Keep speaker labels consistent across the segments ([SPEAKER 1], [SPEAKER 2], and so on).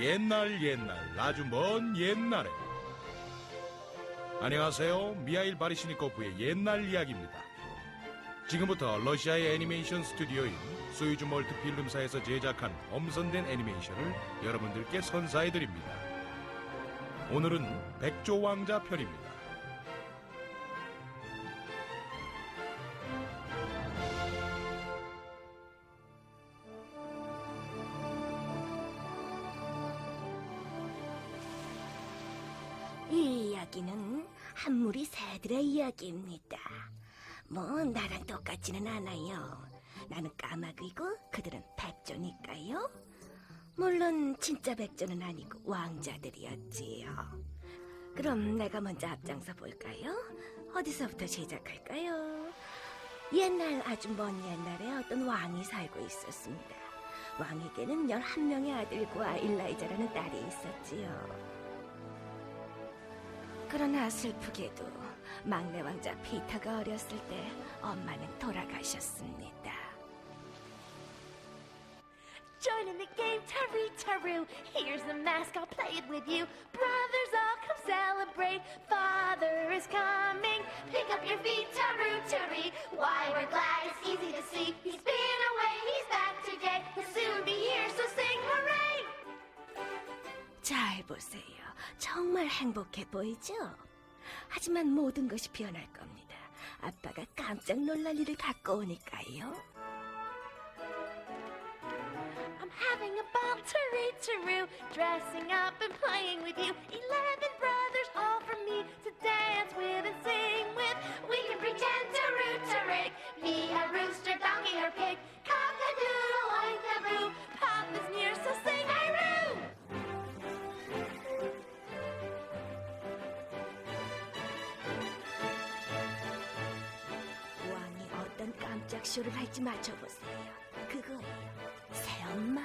[SPEAKER 1] 옛날 아주 먼 옛날에. 안녕하세요. 미하일 바리시니코프의 옛날 이야기입니다. 지금부터 러시아의 애니메이션 스튜디오인 소유주 멀티필름사에서 제작한 엄선된 애니메이션을 여러분들께 선사해드립니다. 오늘은 백조 왕자 편입니다.
[SPEAKER 2] 이 이야기는 한 무리 새들의 이야기입니다. 뭐 나랑 똑같지는 않아요. 나는 까마귀고 그들은 백조니까요. 물론 진짜 백조는 아니고 왕자들이었지요. 그럼 내가 먼저 앞장서 볼까요? 어디서부터 시작할까요? 옛날 아주 먼 옛날에 어떤 왕이 살고 있었습니다. 왕에게는 11명의 아들과 일라이자라는 딸이 있었지요. 그러나 슬프게도 막내 왕자 피터가 어렸을 때 엄마는 돌아가셨습니다.
[SPEAKER 3] Join in the game, Taru. Here's the mask, I'll play it with you. Brothers, all come celebrate. Father is coming. Pick up your feet, Taru. Why we're glad, it's easy to see. He's been away, he's back today. He'll soon be here, so sing hooray!
[SPEAKER 2] 잘 보세요. 정말 행복해 보이죠? 하지만 모든 것이 변할 겁니다. 아빠가 깜짝 놀랄 일을 갖고 오니까요.
[SPEAKER 3] I'm having a ball, Taru. Dressing up and playing with you. 11 brothers, all from me to dance with and sing with. We can pretend Taru. Me a rooster, donkey or pig. Cock-a-doodle, oink-a-boo. Papa's near, so sing hurroo!
[SPEAKER 2] 왕이 어떤 깜짝 쇼를 할지 맞춰보세요. 그거예요. 새엄마.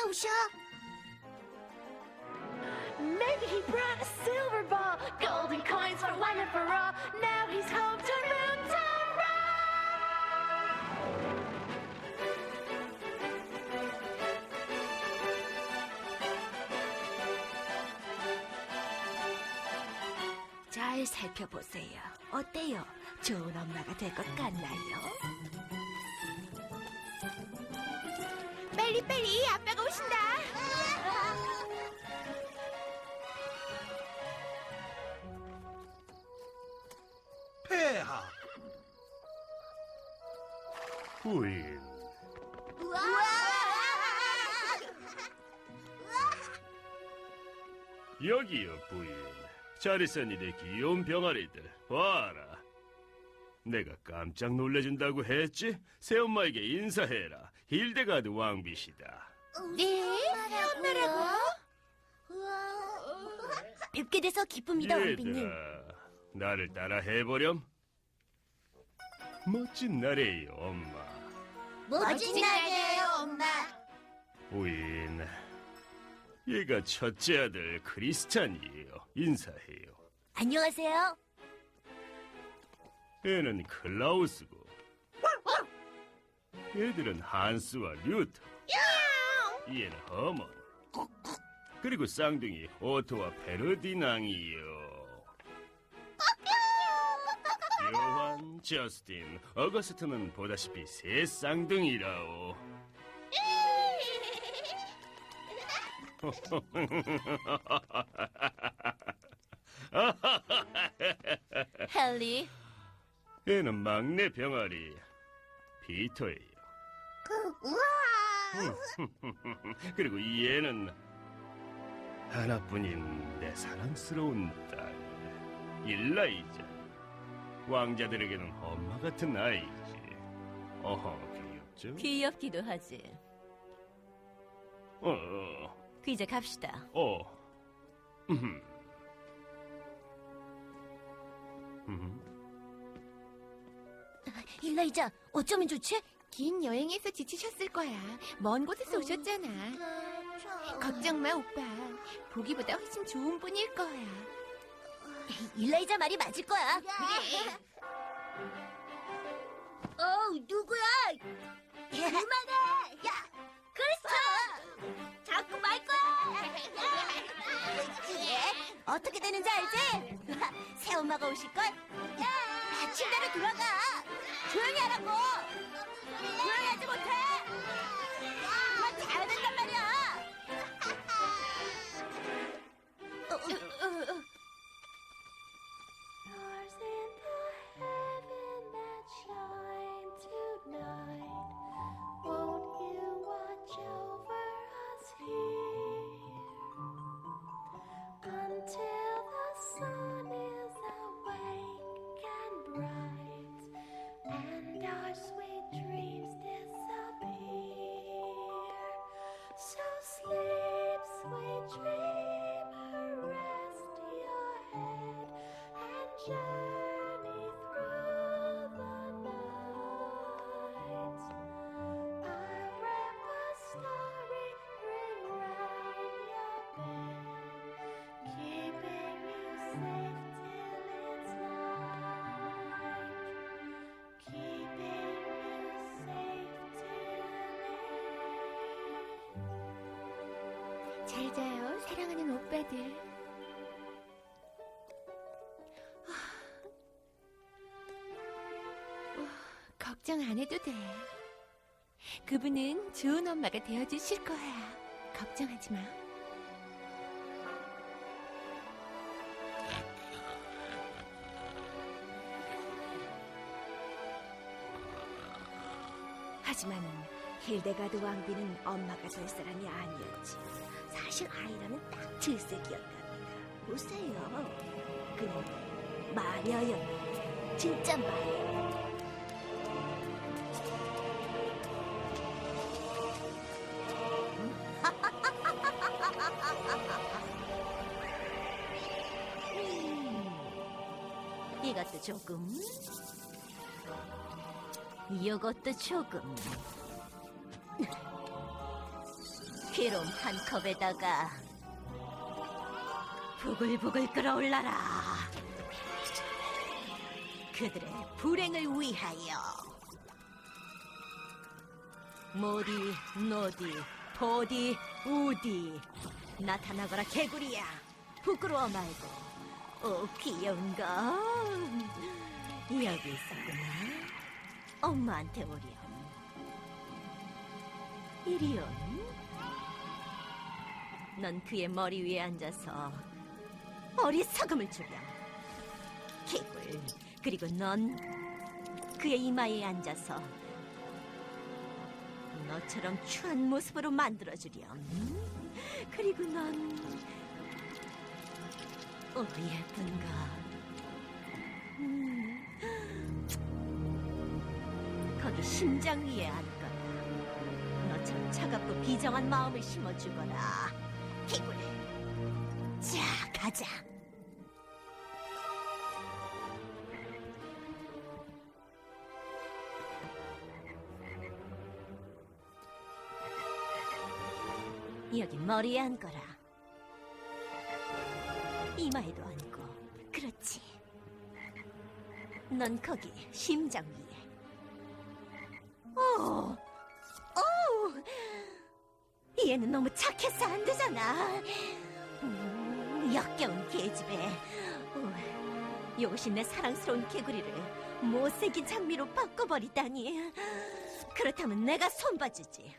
[SPEAKER 2] 오셔.
[SPEAKER 3] Maybe he brought a silver ball, golden coins for one and for all. Now he's home to room to
[SPEAKER 2] 잘 살펴보세요. 어때요? 좋은 엄마가 될 것 같나요?
[SPEAKER 3] 빨리 아빠가 오신다.
[SPEAKER 1] 폐하.
[SPEAKER 4] 부인, 여기요 부인. 잘 있었니 내 귀여운 병아리들. 봐라. 내가 깜짝 놀래준다고 했지? 새엄마에게 인사해라. 힐데가드 왕비시다.
[SPEAKER 3] 네? 새엄마라고?
[SPEAKER 2] 뵙게 돼서 기쁩니다, 왕비님.
[SPEAKER 4] 얘들아, 나를 따라 해보렴. 멋진 날이에요, 엄마.
[SPEAKER 2] 멋진 날이에요, 엄마.
[SPEAKER 4] 부인, 얘가 첫째 아들 크리스찬이에요. 인사해요.
[SPEAKER 2] 안녕하세요.
[SPEAKER 4] 얘는 클라우스고, 얘들은 한스와 류터, 얘는 허먼, 그리고 쌍둥이 오토와 페르디낭이요. 요한, 저스틴, 어거스트는 보다시피 새 쌍둥이라오.
[SPEAKER 3] 헨리.
[SPEAKER 4] 얘는 막내 병아리 피터예요. 그리고 얘는 하나뿐인 내 사랑스러운 딸 일라이자. 왕자들에게는 엄마 같은 아이지. 어허, 귀엽죠?
[SPEAKER 5] 귀엽기도 하지. 이제 갑시다.
[SPEAKER 4] 음흠.
[SPEAKER 2] 일라이자, 어쩌면 좋지?
[SPEAKER 3] 긴 여행에서 지치셨을 거야. 먼 곳에서 오셨잖아. 걱정 마, 오빠. 보기보다 훨씬 좋은 분일 거야.
[SPEAKER 2] 일라이자 말이 맞을 거야. 누구야? 그만해! 야, 크리스토! 자꾸 말 거야! 어떻게 되는지 알지? 새엄마가 오실걸? 야, 침대로 들어가! 조용히 하라고! 조용히 하지 못해! 그만 자야 된단 말이야!
[SPEAKER 3] Stars in the heaven that shine tonight. Won't you watch over us here until the sun is awake and bright and our sweet dreams disappear? So sleep, sweet dreamer, rest your head and journey through the night. I'll wrap a starry ring round your bed, keeping you safe till it's light. Keeping you safe till it's... 잘 자요, 사랑하는 오빠들. 걱정 안 해도 돼. 그분은 좋은 엄마가 되어주실 거야. 걱정하지 마.
[SPEAKER 2] 하지만 힐데가드 왕비는 엄마가 될 사람이 아니었지. 사실 아이라는 딱 질색이었답니다. 보세요. 그는 마녀였는데, 진짜 마녀. 이것도 조금, 이것도 조금. 기름 한 컵에다가 부글부글 끓어올라라. 그들의 불행을 위하여. 모디, 노디, 보디, 우디. 나타나거라 개구리야. 부끄러워 말고. 오, 귀여운 거. 여기 있었구나. 엄마한테 오렴. 이리온. 넌 그의 머리 위에 앉아서 어리석음을 주렴. 개굴. 그리고 넌 그의 이마에 앉아서 너처럼 추한 모습으로 만들어주렴. 그리고 넌 예쁜가. 거기 심장 위에 앉거라. 너처럼 차갑고 비정한 마음을 심어주거라. 개굴. 자, 가자. 여기 머리에 앉거라. 이마에도 앉고. 그렇지. 넌 거기 심장 위에. 얘는 너무 착해서 안 되잖아. 역겨운 계집애. 이것이 내 사랑스러운 개구리를 못생긴 장미로 바꿔버리다니. 그렇다면 내가 손봐주지.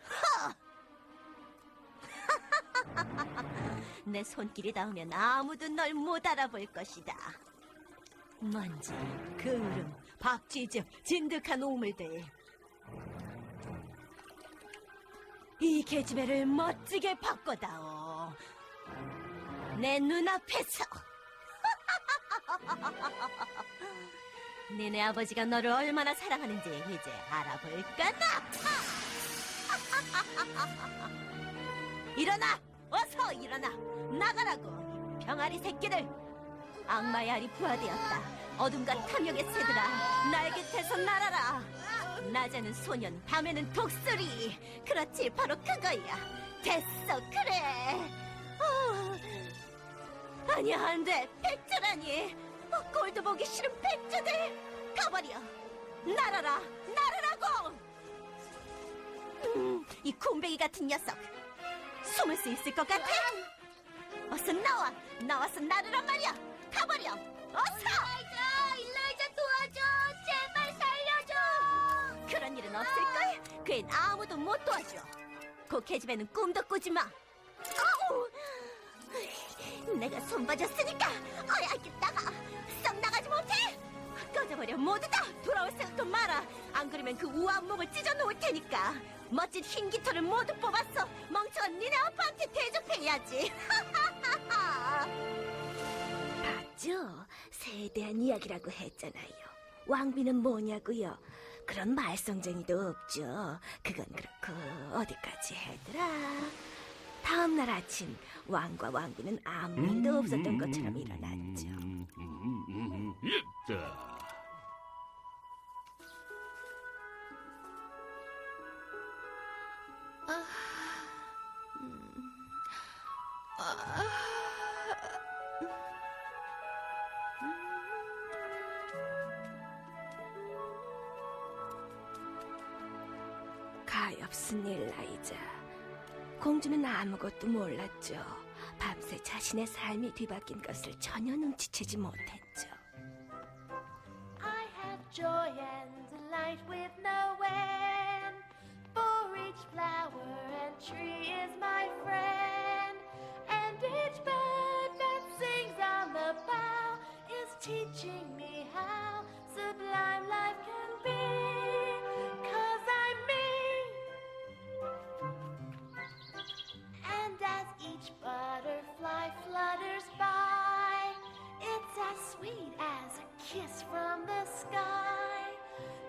[SPEAKER 2] 내 손길이 닿으면 아무도 널 못 알아볼 것이다. 먼지, 그을음, 박쥐즈, 진득한 오물들. 이 계집애를 멋지게 바꿔다오. 내 눈앞에서. 니네 아버지가 너를 얼마나 사랑하는지 이제 알아볼까나. 일어나! 어서 일어나! 나가라고! 이 병아리 새끼들! 악마의 알이 부화되었다. 어둠과 탐욕의 새들아, 날 곁에서 날아라! 낮에는 소년, 밤에는 독수리! 그렇지, 바로 그거야! 됐어, 그래! 아니야, 안 돼! 백조라니! 꼴도 보기 싫은 백조들! 가버려! 날아라! 날아라고! 이 곰뱅이 같은 녀석! 숨을 수 있을 것 같아? 어서 나와! 나와서 나르란 말이야! 가버려! 어서!
[SPEAKER 3] 일라이자 도와줘! 제발 살려줘!
[SPEAKER 2] 그런 일은 없을걸? 그 앤 아무도 못 도와줘! 그 계집애는 꿈도 꾸지 마! 아우! 내가 손봐줬으니까 어야기 나가! 썩 나가지 못해! 꺼져버려 모두 다! 돌아올 생각도 마라! 안 그러면 그 우아한 몸을 찢어놓을 테니까! 멋진 흰 깃털을 모두 뽑았어! 멍청한 니네 아빠한테 대접해야지! 봤죠? 새에 대한 이야기라고 했잖아요. 왕비는 뭐냐고요? 그런 말썽쟁이도 없죠. 그건 그렇고 어디까지 했더라? 다음 날 아침 왕과 왕비는 아무 일도 없었던 것처럼 일어났죠.
[SPEAKER 4] 옙다.
[SPEAKER 2] 가엾은 일라이자. 공주는 아무것도 몰랐죠. 밤새 자신의 삶이 뒤바뀐 것을 전혀 눈치채지 못했죠.
[SPEAKER 3] I have joy and delight with no end. For each flower and tree is my friend. And each bird that sings on the bough is teaching me how sublime life can be. 'Cause I'm me. And as each butterfly flutters by, it's as sweet as a kiss from the sky.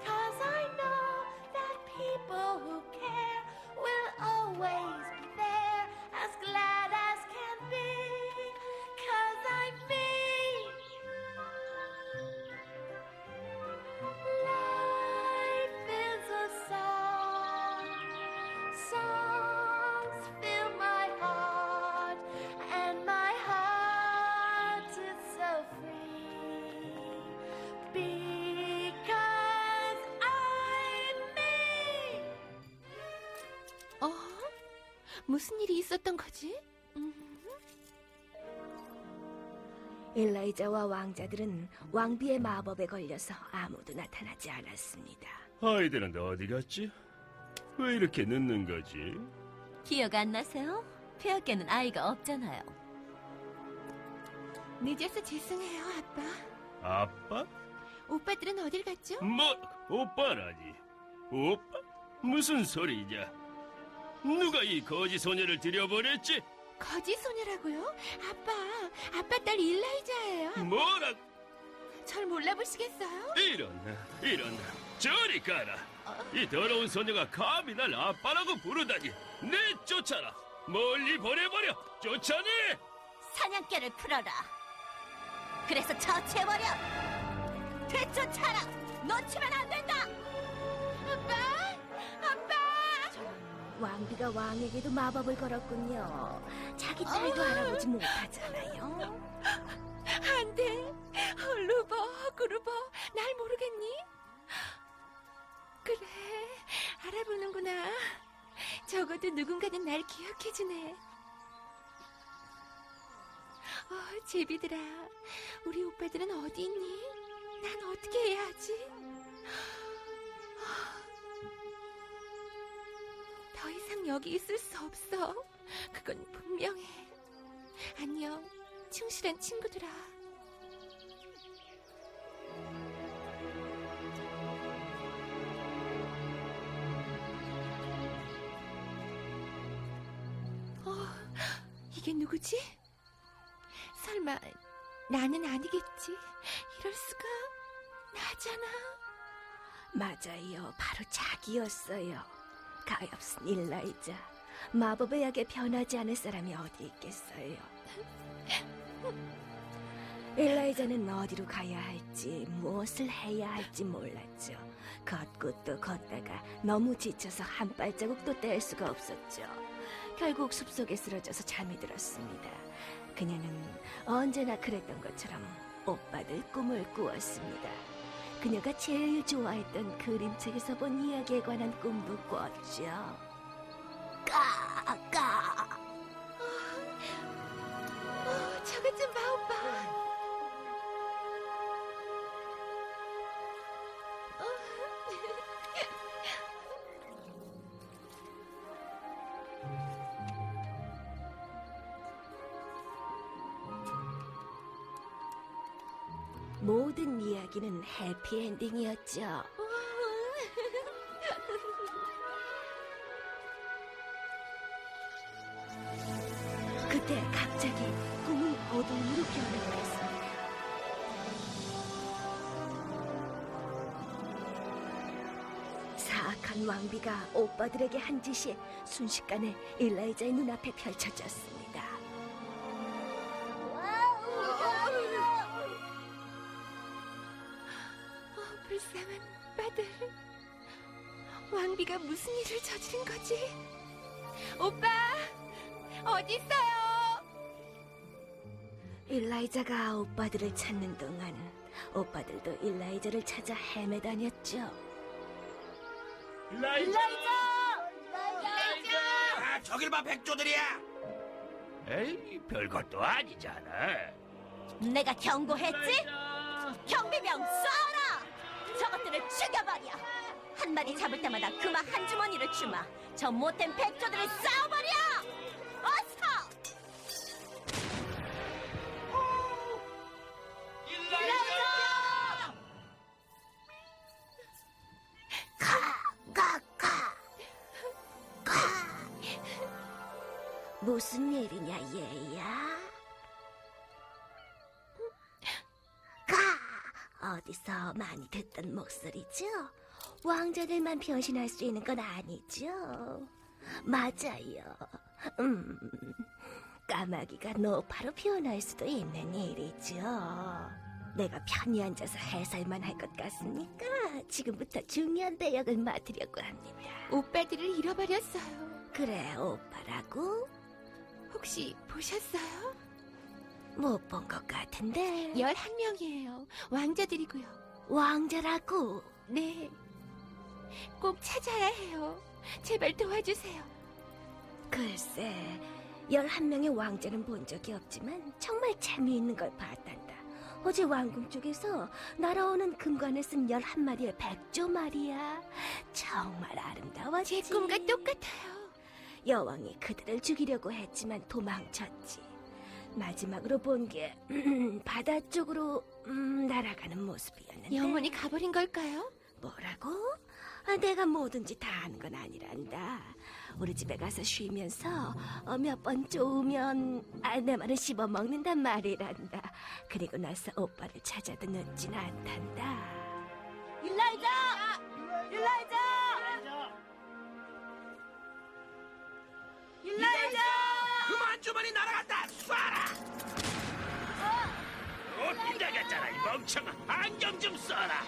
[SPEAKER 3] 'Cause I know that people who care will always be there, as glad as can be. 'Cause I'm me. Life is a song. Songs fill my heart, and my heart is so free. Because I'm me.
[SPEAKER 5] 무슨 일이 있었던 거지?
[SPEAKER 2] 일라이자와 왕자들은 왕비의 마법에 걸려서 아무도 나타나지 않았습니다.
[SPEAKER 4] 아이들은 어디 갔지? 왜 이렇게 늦는 거지?
[SPEAKER 2] 기억 안 나세요? 폐하께는 아이가 없잖아요.
[SPEAKER 5] 늦어서 죄송해요, 아빠.
[SPEAKER 4] 아빠?
[SPEAKER 5] 오빠들은 어딜 갔죠?
[SPEAKER 4] 뭐? 오빠라니? 오빠? 무슨 소리냐? 누가 이 거지 소녀를 들여보냈지?
[SPEAKER 5] 거지 소녀라고요? 아빠 딸 일라이자예요.
[SPEAKER 4] 뭐라?
[SPEAKER 5] 절 몰라보시겠어요?
[SPEAKER 4] 이런 저리 가라. 이 더러운 소녀가 감히 날 아빠라고 부르다니. 내쫓아라. 멀리 보내버려. 쫓아내.
[SPEAKER 2] 사냥개를 풀어라. 그래서 처치해버려. 되쫓아라. 놓치면 안 된다.
[SPEAKER 5] 아빠!
[SPEAKER 2] 왕비가 왕에게도 마법을 걸었군요. 자기 딸도 알아보지 못하잖아요.
[SPEAKER 5] 안 돼. 그루버, 날 모르겠니? 그래, 알아보는구나. 적어도 누군가는 날 기억해주네. 제비들아, 우리 오빠들은 어디 있니? 난 어떻게 해야 하지? 더 이상 여기 있을 수 없어. 그건 분명해. 안녕, 충실한 친구들아. 이게 누구지? 설마 나는 아니겠지? 이럴 수가. 나잖아.
[SPEAKER 2] 맞아요. 바로 자기였어요. 가엾은 일라이자.
[SPEAKER 6] 마법의 약에 변하지 않을 사람이 어디 있겠어요. 엘라이자는 어디로 가야 할지, 무엇을 해야 할지 몰랐죠. 걷고 또 걷다가 너무 지쳐서 한 발자국도 뗄 수가 없었죠. 결국 숲속에 쓰러져서 잠이 들었습니다. 그녀는 언제나 그랬던 것처럼 오빠들 꿈을 꾸었습니다. 그녀가 제일 좋아했던 그림책에서 본 이야기에 관한 꿈도 꿨죠. 까까.
[SPEAKER 5] 저것 좀 봐, 오빠.
[SPEAKER 6] 모든 이야기는 해피엔딩이었죠. 그때 갑자기 꿈이 어둠으로 변해버렸습니다. 사악한 왕비가 오빠들에게 한 짓이 순식간에 일라이자의 눈앞에 펼쳐졌습니다.
[SPEAKER 5] 불쌍한 오빠들. 왕비가 무슨 일을 저지른 거지? 오빠, 어디 있어요?
[SPEAKER 6] 일라이자가 오빠들을 찾는 동안 오빠들도 일라이자를 찾아 헤매다녔죠.
[SPEAKER 7] 아, 저길 봐, 백조들이야.
[SPEAKER 4] 에이, 별것도 아니잖아.
[SPEAKER 2] 내가 경고했지? 경비병 쏴라! 저것들을 죽여버려! 한 마리 잡을 때마다 금화 한 주머니를 주마. 저 못된 백조들을 쏴버려! 어서!
[SPEAKER 6] 무슨 일이냐, 얘야? 어디서 많이 듣던 목소리죠? 왕자들만 변신할 수 있는 건 아니죠? 맞아요. 까마귀가 노파로 변할 수도 있는 일이죠. 내가 편히 앉아서 해설만 할 것 같습니까? 지금부터 중요한 대역을 맡으려고 합니다.
[SPEAKER 5] 오빠들을 잃어버렸어요.
[SPEAKER 6] 그래, 오빠라고?
[SPEAKER 5] 혹시 보셨어요?
[SPEAKER 6] 못 본 것 같은데.
[SPEAKER 5] 11명이에요. 왕자들이고요.
[SPEAKER 6] 왕자라고?
[SPEAKER 5] 네. 꼭 찾아야 해요. 제발 도와주세요.
[SPEAKER 6] 글쎄, 11명의 왕자는 본 적이 없지만 정말 재미있는 걸 봤단다. 어제 왕궁 쪽에서 날아오는 금관을 쓴 11마리의 백조 말이야. 정말 아름다웠지.
[SPEAKER 5] 제 꿈과 똑같아요.
[SPEAKER 6] 여왕이 그들을 죽이려고 했지만 도망쳤지. 마지막으로 본 게 바다 쪽으로 날아가는 모습이었는데.
[SPEAKER 5] 영원히 가버린 걸까요?
[SPEAKER 6] 뭐라고? 내가 뭐든지 다 아는 건 아니란다. 우리 집에 가서 쉬면서 몇 번 쪼으면 내 말을 씹어먹는단 말이란다. 그리고 나서 오빠를 찾아도 늦진 않단다.
[SPEAKER 2] 일라이자! 일라이자! 일라이자!
[SPEAKER 7] 그만 주머니 날아갔다. 쏴라.
[SPEAKER 4] 못 나갔잖아, 이 멍청아. 안경 좀 써라.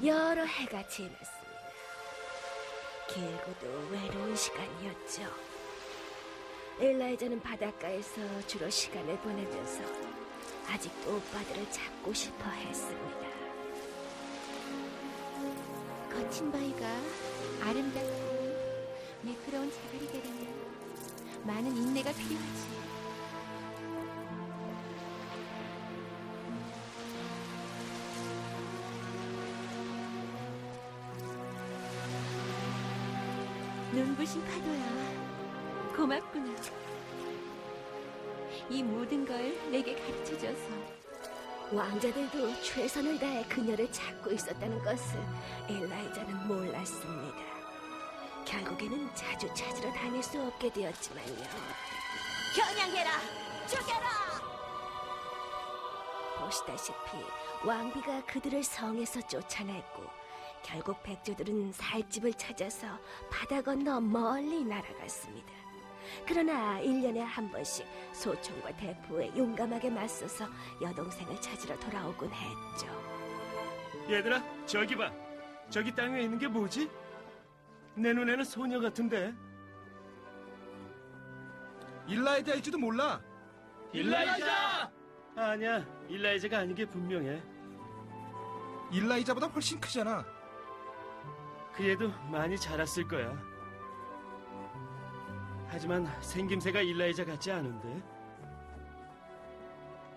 [SPEAKER 6] 여러 해가 지났습니다. 길고도 외로운 시간이었죠. 엘라이자는 바닷가에서 주로 시간을 보내면서 아직도 오빠들을 찾고 싶어 했습니다.
[SPEAKER 5] 거친 바위가 아름답고 미끄러운 자갈이 되려면 많은 인내가 필요하지. 눈부신 파도야, 고맙구나. 이 모든 걸 내게 가르쳐줘서.
[SPEAKER 6] 왕자들도 최선을 다해 그녀를 찾고 있었다는 것을 엘라이자는 몰랐습니다. 결국에는 자주 찾으러 다닐 수 없게 되었지만요.
[SPEAKER 2] 겨냥해라! 죽여라!
[SPEAKER 6] 보시다시피 왕비가 그들을 성에서 쫓아냈고 결국 백조들은 살집을 찾아서 바다 건너 멀리 날아갔습니다. 그러나 1년에 한 번씩 소총과 대포에 용감하게 맞서서 여동생을 찾으러 돌아오곤 했죠.
[SPEAKER 4] 얘들아, 저기 봐. 저기 땅 위에 있는 게 뭐지? 내 눈에는 소녀 같은데.
[SPEAKER 1] 일라이자일지도 몰라.
[SPEAKER 4] 일라이자! 아니야, 일라이자가 아닌 게 분명해.
[SPEAKER 1] 일라이자보다 훨씬 크잖아.
[SPEAKER 4] 그 애도 많이 자랐을 거야. 하지만 생김새가 일라이자 같지 않은데.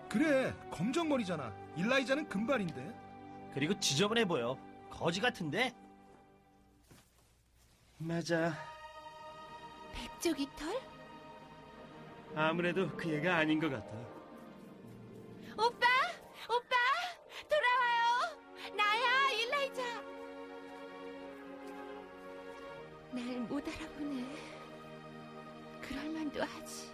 [SPEAKER 1] 그래, 검정머리잖아. 일라이자는 금발인데.
[SPEAKER 8] 그리고 지저분해 보여. 거지 같은데?
[SPEAKER 4] 맞아.
[SPEAKER 5] 백조 깃털?
[SPEAKER 4] 아무래도 그 애가 아닌 것 같아.
[SPEAKER 5] 오빠! 오빠! 돌아와요! 나야, 일라이자! 날 못 알아보네. 그럴만도 하지.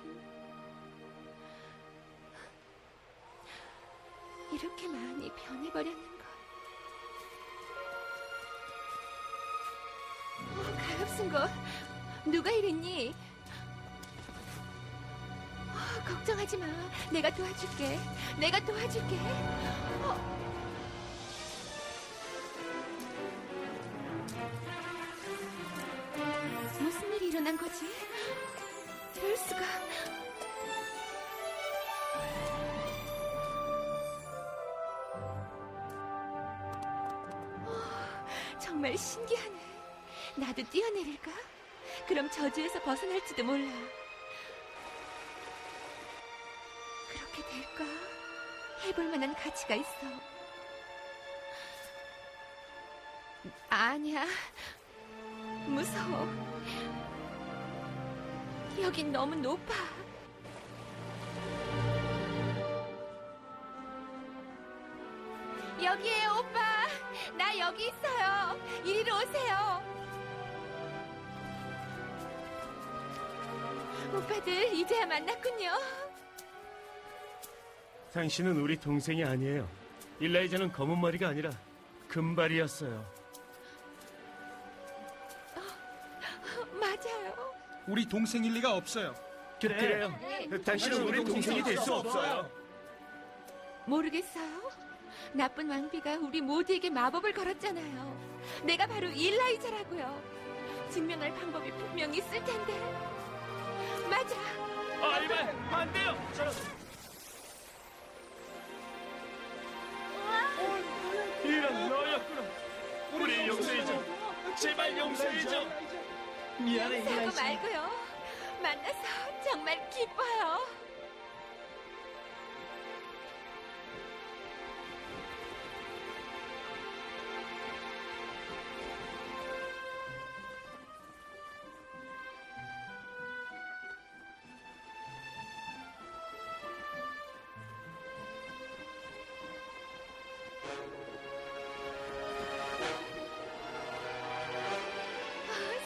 [SPEAKER 5] 이렇게 많이 변해버렸는걸. 가엾은 거. 누가 이랬니? 걱정하지 마. 내가 도와줄게. 내가 도와줄게. 무슨 일이 일어난 거지? 이럴 수가. 정말 신기하네. 나도 뛰어내릴까? 그럼 저주에서 벗어날지도 몰라. 그렇게 될까? 해볼 만한 가치가 있어. 아니야. 무서워. 여긴 너무 높아. 여기에요, 오빠. 나 여기 있어요. 이리로 오세요. 오빠들 이제야 만났군요.
[SPEAKER 4] 당신은 우리 동생이 아니에요. 일라이자는 검은 머리가 아니라 금발이었어요.
[SPEAKER 5] 맞아요.
[SPEAKER 1] 우리 동생일 리가 없어요.
[SPEAKER 4] 그래요. 당신은 우리 동생이 될 수 없어요.
[SPEAKER 5] 모르겠어요. 나쁜 왕비가 우리 모두에게 마법을 걸었잖아요. 내가 바로 일라이자라고요. 증명할 방법이 분명히 있을 텐데. 맞아.
[SPEAKER 4] 아니면 안 돼요. 이런 너였구나. 우리 용서해줘. 제발 용서해줘.
[SPEAKER 8] 미안해,
[SPEAKER 5] 사고
[SPEAKER 8] 일라이자.
[SPEAKER 5] 말고요. 만나서 정말 기뻐요.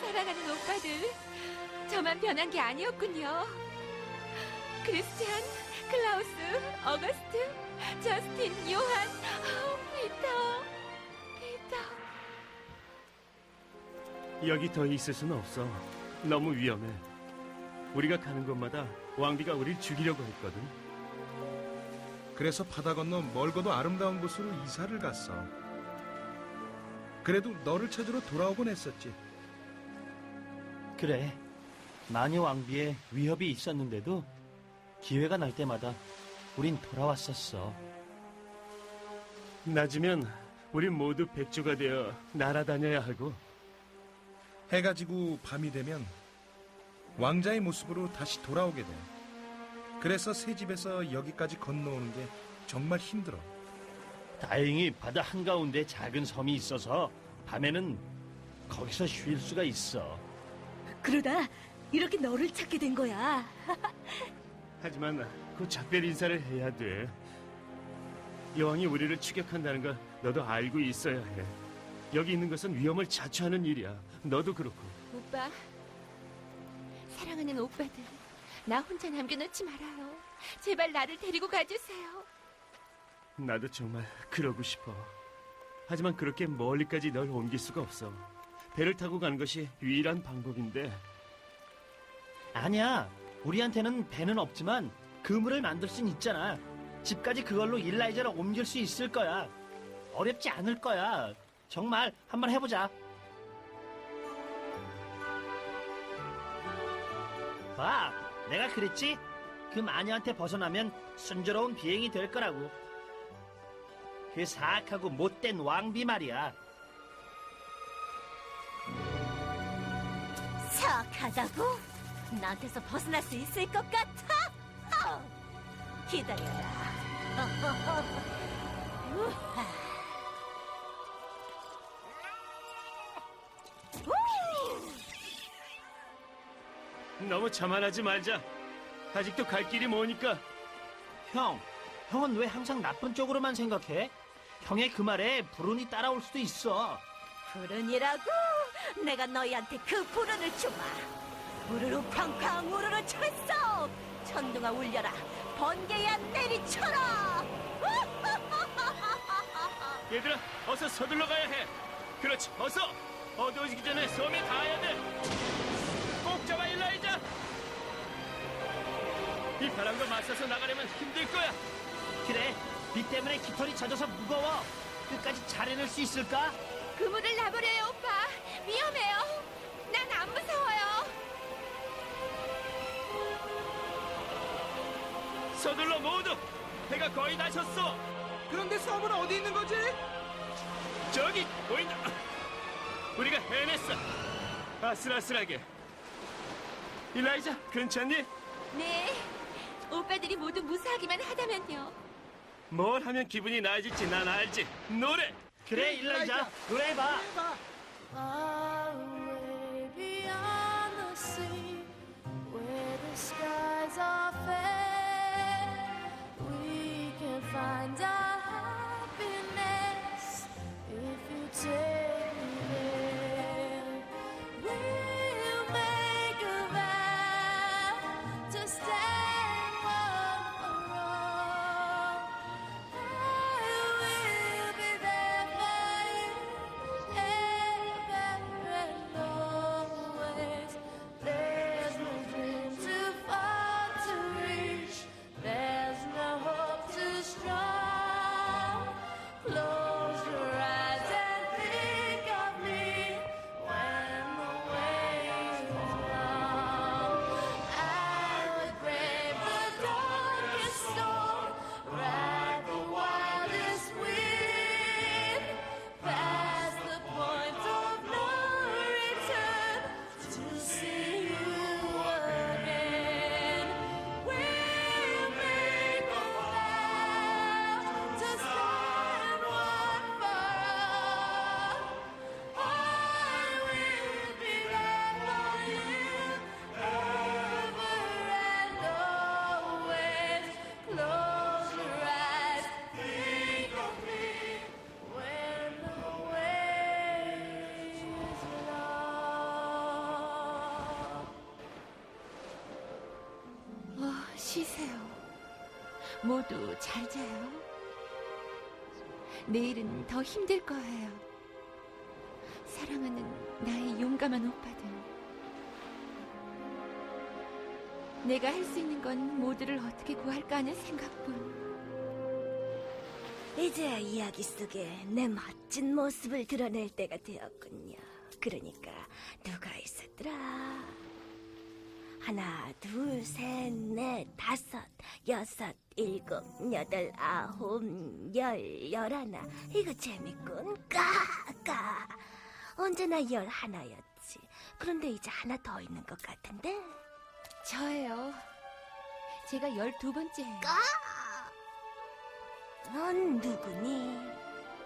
[SPEAKER 5] 사랑하는 오빠들, 저만 변한 게 아니었군요. 크리스찬, 클라우스, 어거스트, 저스틴, 요한, 피터.
[SPEAKER 4] 여기 더 있을 수는 없어. 너무 위험해. 우리가 가는 곳마다 왕비가 우릴 죽이려고 했거든.
[SPEAKER 1] 그래서 바다 건너 멀고도 아름다운 곳으로 이사를 갔어. 그래도 너를 찾으러 돌아오곤 했었지.
[SPEAKER 8] 그래. 마녀 왕비의 위협이 있었는데도 기회가 날 때마다 우린 돌아왔었어.
[SPEAKER 4] 낮이면 우린 모두 백조가 되어 날아다녀야 하고.
[SPEAKER 1] 해가 지고 밤이 되면 왕자의 모습으로 다시 돌아오게 돼. 그래서 새 집에서 여기까지 건너오는 게 정말 힘들어.
[SPEAKER 8] 다행히 바다 한가운데 작은 섬이 있어서 밤에는 거기서 쉴 수가 있어.
[SPEAKER 6] 그러다 이렇게 너를 찾게 된 거야.
[SPEAKER 4] 하지만 그 작별 인사를 해야 돼. 여왕이 우리를 추격한다는 걸 너도 알고 있어야 해. 여기 있는 것은 위험을 자초하는 일이야. 너도 그렇고.
[SPEAKER 5] 오빠, 사랑하는 오빠들, 나 혼자 남겨놓지 말아요. 제발 나를 데리고 가주세요.
[SPEAKER 4] 나도 정말 그러고 싶어. 하지만 그렇게 멀리까지 널 옮길 수가 없어. 배를 타고 가는 것이 유일한 방법인데.
[SPEAKER 8] 아니야. 우리한테는 배는 없지만 그물을 만들 순 있잖아. 집까지 그걸로 일라이자를 옮길 수 있을 거야. 어렵지 않을 거야. 정말 한번 해보자. 봐, 내가 그랬지? 그 마녀한테 벗어나면 순조로운 비행이 될 거라고. 그 사악하고 못된 왕비 말이야.
[SPEAKER 2] 사악하다고? 나한테서 벗어날 수 있을 것 같아? 기다려라. 우하.
[SPEAKER 4] 너무 자만하지 말자. 아직도 갈 길이 머니까.
[SPEAKER 8] 형은 왜 항상 나쁜 쪽으로만 생각해? 형의 그 말에 불운이 따라올 수도 있어.
[SPEAKER 2] 불운이라고? 내가 너희한테 그 불운을 주마. 우르르 팡팡 우르르 철썩. 천둥아 울려라. 번개야 내리쳐라.
[SPEAKER 4] 얘들아, 어서 서둘러 가야 해. 그렇지, 어서. 어두워지기 전에 섬에 닿아야 돼. 꼭 잡아, 일라이자. 이 바람과 맞서서 나가려면 힘들 거야.
[SPEAKER 8] 그래, 비 때문에 깃털이 젖어서 무거워. 끝까지 잘 해낼 수 있을까?
[SPEAKER 5] 그물을 놔버려요, 오빠. 위험해요. 난 안 무서워요.
[SPEAKER 4] 서둘러 모두. 해가 거의 다 졌어.
[SPEAKER 7] 그런데 섬은 어디 있는 거지?
[SPEAKER 4] 저기 보인다. 우리가 해냈어. 아슬아슬하게. 일라이자, 괜찮니?
[SPEAKER 5] 네. 오빠들이 모두 무사하기만 하다면요.
[SPEAKER 4] 뭘 하면 기분이 나아질지 난 알지. 노래.
[SPEAKER 8] 그래, 일라이자, 노래해봐.
[SPEAKER 3] Far away beyond the sea, where the skies are fair, we can find our happiness if you take me there. We'll make a vow to stand one for all. I will be there for you ever and always. There's no dream too far to reach. There's no hope too strong. Close your eyes and think of me when the way is long. I would brave the darkest storm, ride the wildest wind, past the point of no return to see you again. We'll make a vow to stand one for all. I will be there for you ever and always. Close your eyes, think of me when the way is long.
[SPEAKER 5] 쉬세요. 모두 잘 자요. 내일은 더 힘들 거예요. 사랑하는 나의 용감한 오빠들. 내가 할 수 있는 건 모두를 어떻게 구할까 하는 생각뿐.
[SPEAKER 6] 이제 이야기 속에 내 멋진 모습을 드러낼 때가 되었군요. 그러니까 누가 있었더라? 하나, 둘, 셋, 넷, 다섯, 여섯, 일곱, 여덟, 아홉, 열, 열하나. 이거 재밌군. 까까. 언제나 11였지. 그런데 이제 하나 더 있는 것 같은데?
[SPEAKER 5] 저예요. 제가 12번째예요.
[SPEAKER 6] 넌 누구니?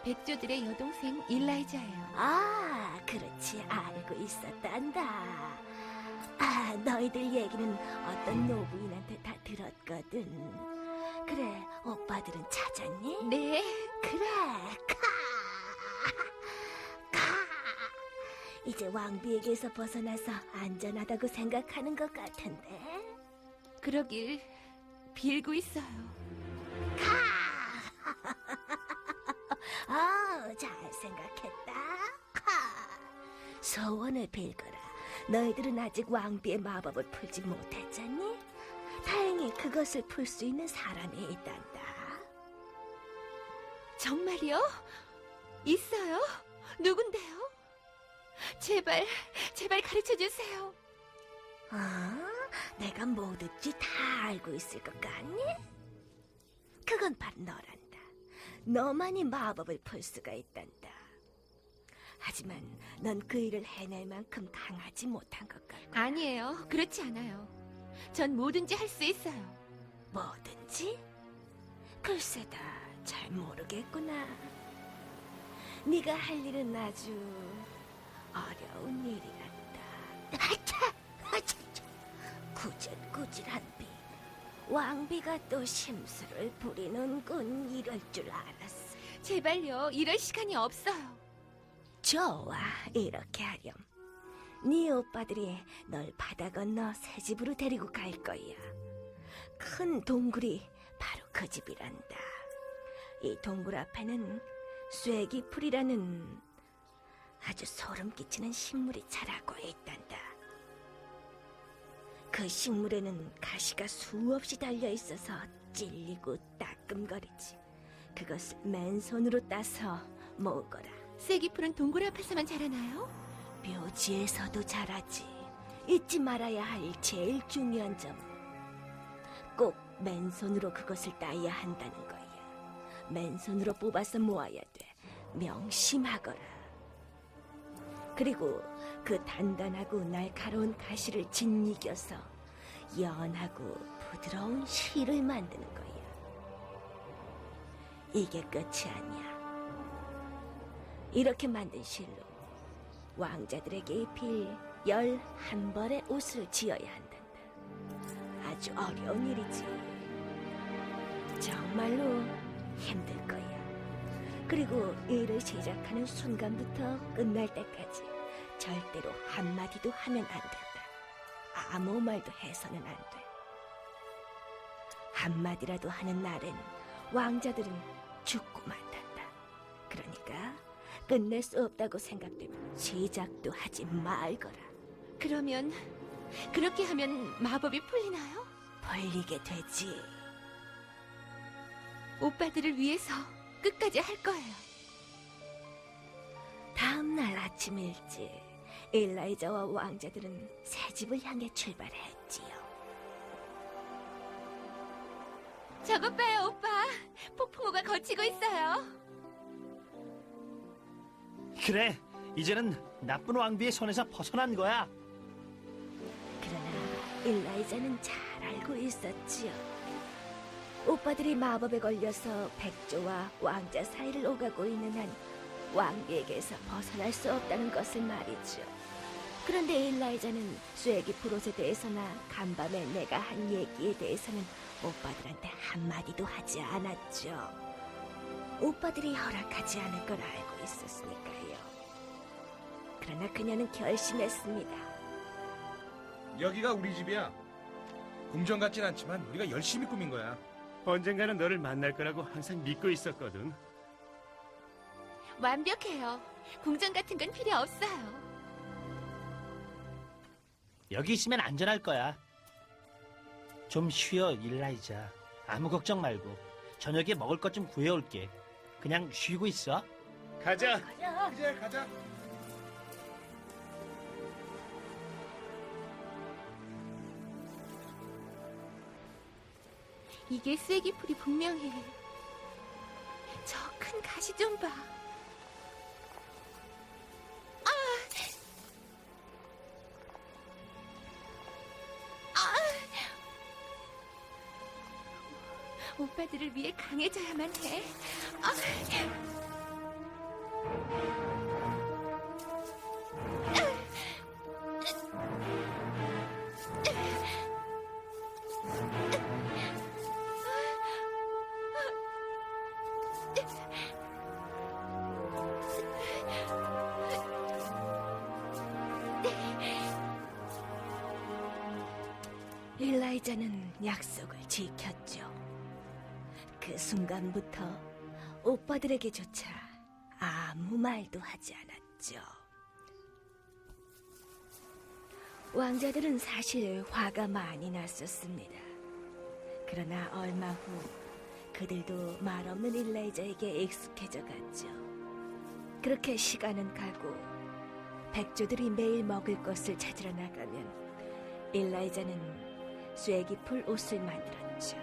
[SPEAKER 5] 백조들의 여동생 일라이자예요.
[SPEAKER 6] 아, 그렇지. 알고 있었단다. 아, 너희들 얘기는 어떤 노부인한테 다 들었거든. 그래, 오빠들은 찾았니?
[SPEAKER 5] 네.
[SPEAKER 6] 그래, 가! 이제 왕비에게서 벗어나서 안전하다고 생각하는 것 같은데?
[SPEAKER 5] 그러길 빌고 있어요.
[SPEAKER 6] 아, 잘 생각했다. 하! 소원을 빌거라. 너희들은 아직 왕비의 마법을 풀지 못했잖니? 다행히 그것을 풀 수 있는 사람이 있단다.
[SPEAKER 5] 정말요? 있어요? 누군데요? 제발 가르쳐 주세요.
[SPEAKER 6] 내가 뭐든지 다 알고 있을 것 같니? 그건 바로 너란다. 너만이 마법을 풀 수가 있단다. 하지만 넌 그 일을 해낼 만큼 강하지 못한 것 같고.
[SPEAKER 5] 아니에요. 그렇지 않아요. 전 뭐든지 할 수 있어요.
[SPEAKER 6] 뭐든지? 글쎄다, 잘 모르겠구나. 네가 할 일은 아주 어려운 일이란다. 구질구질한 비. 왕비가 또 심술을 부리는군. 이럴 줄 알았어.
[SPEAKER 5] 제발요. 이럴 시간이 없어요.
[SPEAKER 6] 좋아, 이렇게 하렴. 네 오빠들이 널 바다 건너 새 집으로 데리고 갈 거야. 큰 동굴이 바로 그 집이란다. 이 동굴 앞에는 쐐기풀이라는 아주 소름 끼치는 식물이 자라고 있단다. 그 식물에는 가시가 수없이 달려 있어서 찔리고 따끔거리지. 그것을 맨손으로 따서 먹어라.
[SPEAKER 5] 쐐기풀은 동굴 앞에서만 자라나요?
[SPEAKER 6] 묘지에서도 자라지. 잊지 말아야 할 제일 중요한 점. 꼭 맨손으로 그것을 따야 한다는 거야. 맨손으로 뽑아서 모아야 돼. 명심하거라. 그리고 그 단단하고 날카로운 가시를 짓이겨서 연하고 부드러운 실을 만드는 거야. 이게 끝이 아니야. 이렇게 만든 실로 왕자들에게 입힐 11벌의 옷을 지어야 한단다. 아주 어려운 일이지. 정말로 힘들 거야. 그리고 일을 시작하는 순간부터 끝날 때까지 절대로 한마디도 하면 안 된다. 아무 말도 해서는 안 돼. 한마디라도 하는 날엔 왕자들은 죽고 만단다. 그러니까 끝낼 수 없다고 생각되면 시작도 하지 말거라.
[SPEAKER 5] 그러면 그렇게 하면 마법이 풀리나요?
[SPEAKER 6] 풀리게 되지.
[SPEAKER 5] 오빠들을 위해서 끝까지 할 거예요.
[SPEAKER 6] 다음 날 아침 일찍 엘라이자와 왕자들은 새 집을 향해 출발했지요.
[SPEAKER 5] 저것 봐요, 오빠. 폭풍우가 걷히고 있어요.
[SPEAKER 8] 그래, 이제는 나쁜 왕비의 손에서 벗어난 거야.
[SPEAKER 6] 그러나 엘라이자는 잘 알고 있었지요. 오빠들이 마법에 걸려서 백조와 왕자 사이를 오가고 있는 한 왕비에게서 벗어날 수 없다는 것을 말이죠. 그런데 엘라이자는 쐐기풀 옷에 대해서나 간밤에 내가 한 얘기에 대해서는 오빠들한테 한마디도 하지 않았죠. 오빠들이 허락하지 않을 걸 알고 있었으니까요. 그러나 그녀는 결심했습니다.
[SPEAKER 1] 여기가 우리 집이야. 궁전 같진 않지만 우리가 열심히 꾸민 거야.
[SPEAKER 4] 언젠가는 너를 만날 거라고 항상 믿고 있었거든.
[SPEAKER 5] 완벽해요. 궁전 같은 건 필요 없어요.
[SPEAKER 8] 여기 있으면 안전할 거야. 좀 쉬어, 일라이자. 아무 걱정 말고. 저녁에 먹을 것 좀 구해올게. 그냥 쉬고 있어.
[SPEAKER 4] 가자.
[SPEAKER 1] 이제 가자.
[SPEAKER 5] 이게 쐐기풀이 분명해. 저 큰 가시 좀 봐. 오빠들을 위해 강해져야만 해.
[SPEAKER 6] 엘라이자는 약속을 지켰죠. 그 순간부터 오빠들에게조차 아무 말도 하지 않았죠. 왕자들은 사실 화가 많이 났었습니다. 그러나 얼마 후 그들도 말 없는 일라이자에게 익숙해져 갔죠. 그렇게 시간은 가고 백조들이 매일 먹을 것을 찾으러 나가면 일라이자는 쐐기풀 옷을 만들었죠.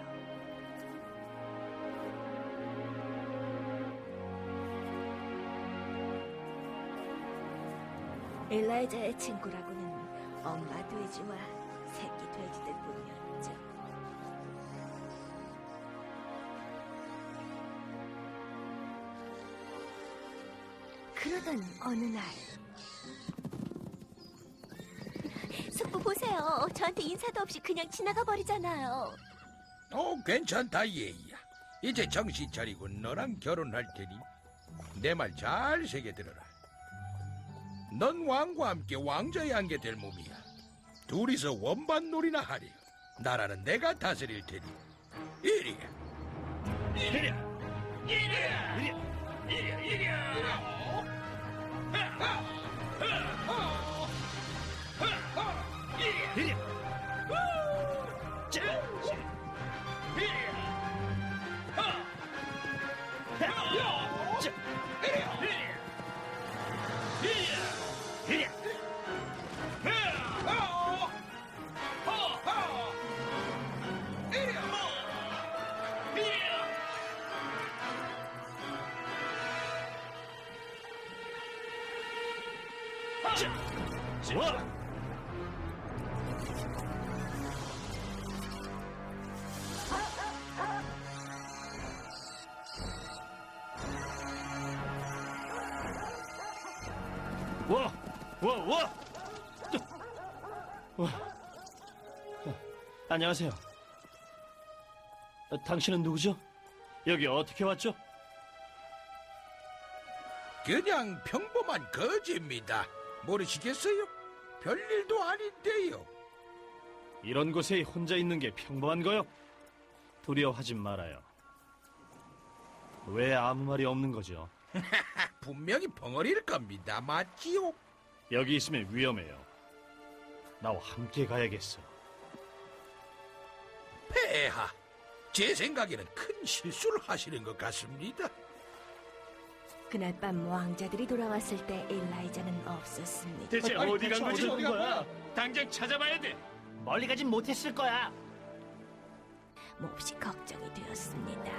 [SPEAKER 6] 일라이자의 친구라고는 엄마 돼지와 새끼 돼지들 뿐이었죠. 그러던 어느 날
[SPEAKER 2] 숙부 보세요. 저한테 인사도 없이 그냥 지나가 버리잖아요.
[SPEAKER 9] 괜찮다 얘야. 이제 정신 차리고 너랑 결혼할 테니 내 말 잘 새겨 들어라. 넌 왕과 함께 왕자의 안게 될 몸이야. 둘이서 원반놀이나 하려. 나라는 내가 다스릴 테니 이리야.
[SPEAKER 8] 안녕하세요. 당신은 누구죠? 여기 어떻게 왔죠?
[SPEAKER 9] 그냥 평범한 거지입니다. 모르시겠어요? 별일도 아닌데요.
[SPEAKER 8] 이런 곳에 혼자 있는 게 평범한 거요? 두려워하지 말아요. 왜 아무 말이 없는 거죠?
[SPEAKER 9] 분명히 벙어리일 겁니다. 맞지요?
[SPEAKER 8] 여기 있으면 위험해요. 나와 함께 가야겠어.
[SPEAKER 9] 폐하, 제 생각에는 큰 실수를 하시는 것 같습니다.
[SPEAKER 6] 그날 밤 왕자들이 돌아왔을 때 일라이자는 없었습니다.
[SPEAKER 4] 대체 어디 간 거지?
[SPEAKER 8] 어디 간 거야?
[SPEAKER 4] 당장 찾아봐야 돼.
[SPEAKER 8] 멀리 가진 못했을 거야.
[SPEAKER 6] 몹시 걱정이 되었습니다.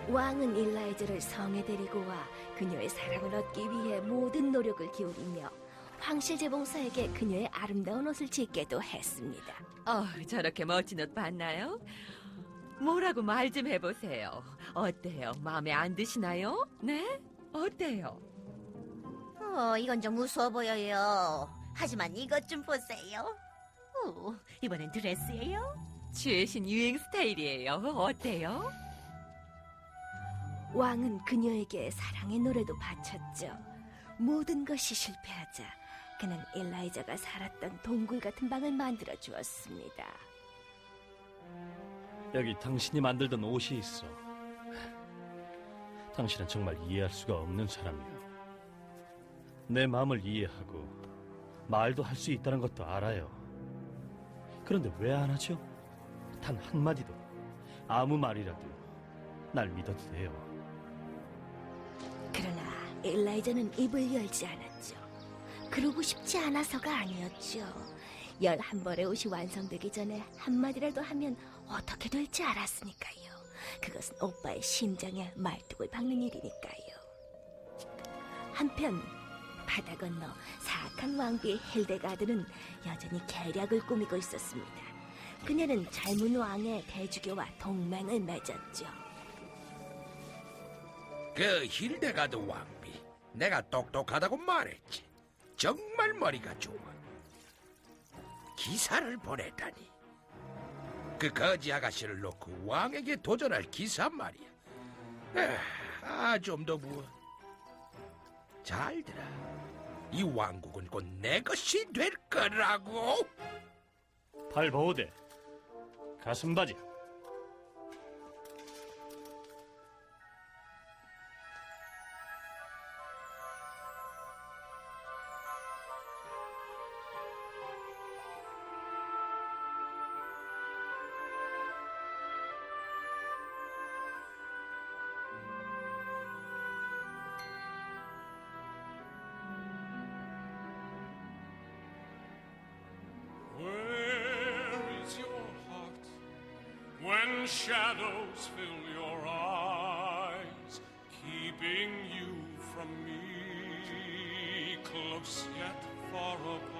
[SPEAKER 6] 왕은 일라이자를 성에 데리고 와 그녀의 사랑을 얻기 위해 모든 노력을 기울이며 황실 제봉사에게 그녀의 아름다운 옷을 짓게도 했습니다.
[SPEAKER 5] 저렇게 멋진 옷 봤나요? 뭐라고 말 좀 해보세요. 어때요? 마음에 안 드시나요? 네? 어때요?
[SPEAKER 2] 이건 좀 무서워 보여요. 하지만 이것 좀 보세요. 이번엔 드레스예요?
[SPEAKER 5] 최신 유행 스타일이에요. 어때요?
[SPEAKER 6] 왕은 그녀에게 사랑의 노래도 바쳤죠. 모든 것이 실패하자 그는 일라이자가 살았던 동굴 같은 방을 만들어 주었습니다.
[SPEAKER 8] 여기 당신이 만들던 옷이 있어. 당신은 정말 이해할 수가 없는 사람이야. 내 마음을 이해하고 말도 할 수 있다는 것도 알아요. 그런데 왜 안 하죠? 단 한마디도, 아무 말이라도 날 믿어도 돼요.
[SPEAKER 6] 그러나 일라이자는 입을 열지 않았죠. 그러고 싶지 않아서가 아니었죠. 11벌의 옷이 완성되기 전에 한마디라도 하면 어떻게 될지 알았으니까요. 그것은 오빠의 심장에 말뚝을 박는 일이니까요. 한편 바다 건너 사악한 왕비 힐데가드는 여전히 계략을 꾸미고 있었습니다. 그녀는 젊은 왕의 대주교와 동맹을 맺었죠.
[SPEAKER 9] 그 힐데가드 왕비, 내가 똑똑하다고 말했지. 정말 머리가 좋아. 기사를 보내다니. 그 거지 아가씨를 놓고 왕에게 도전할 기사 말이야. 좀 더 부어. 잘 들어. 이 왕국은 곧 내 것이 될 거라고.
[SPEAKER 8] 발보호대, 가슴바지.
[SPEAKER 10] shadows fill your eyes, keeping you from me, close yet far apart.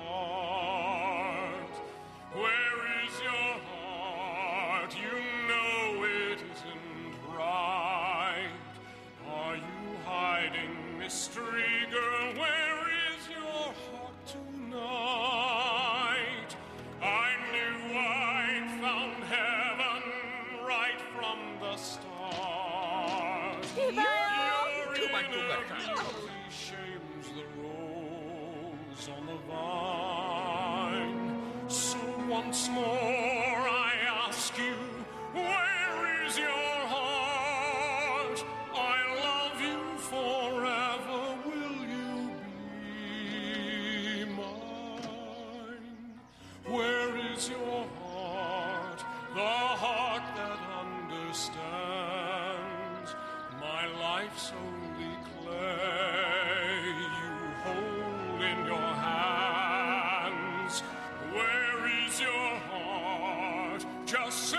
[SPEAKER 10] Where is your heart? You know it isn't right. Are you hiding, mystery girl? Where is your heart tonight? I knew I'd found heaven right from the start. Your inability shames the rose on the vine. So once more I ask you, where is your heart? I love you forever. Will you be mine? Where is your heart? The heart that understands my life's only clay you hold in your hands. Where is your heart? Just say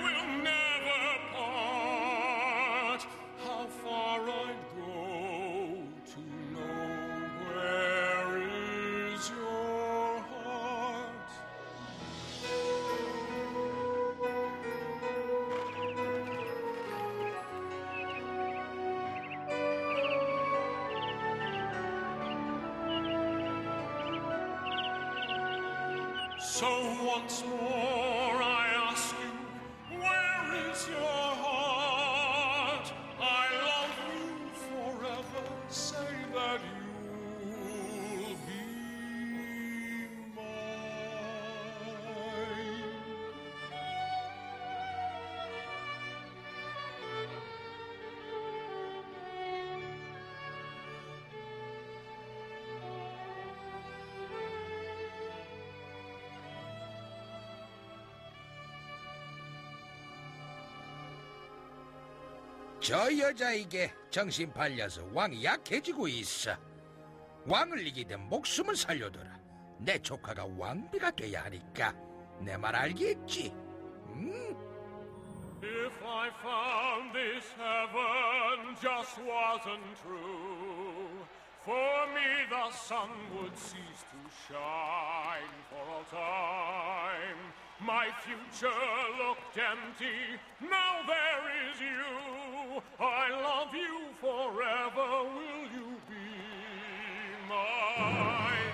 [SPEAKER 10] we'll never part. How far I'd go to know where is your heart. So once more I ask you, where is your heart? I love you forever. Say that you'll be mine.
[SPEAKER 9] 저 여자에게 정신 팔려서 왕이 약해지고 있어. 왕을 이기든 목숨을 살려둬라. 내 조카가 왕비가 돼야 하니까 내 말 알겠지? 응?
[SPEAKER 10] If I found this heaven just wasn't true, for me the sun would cease to shine for all time. My future looked empty, now there is you. I love you forever, will you be mine?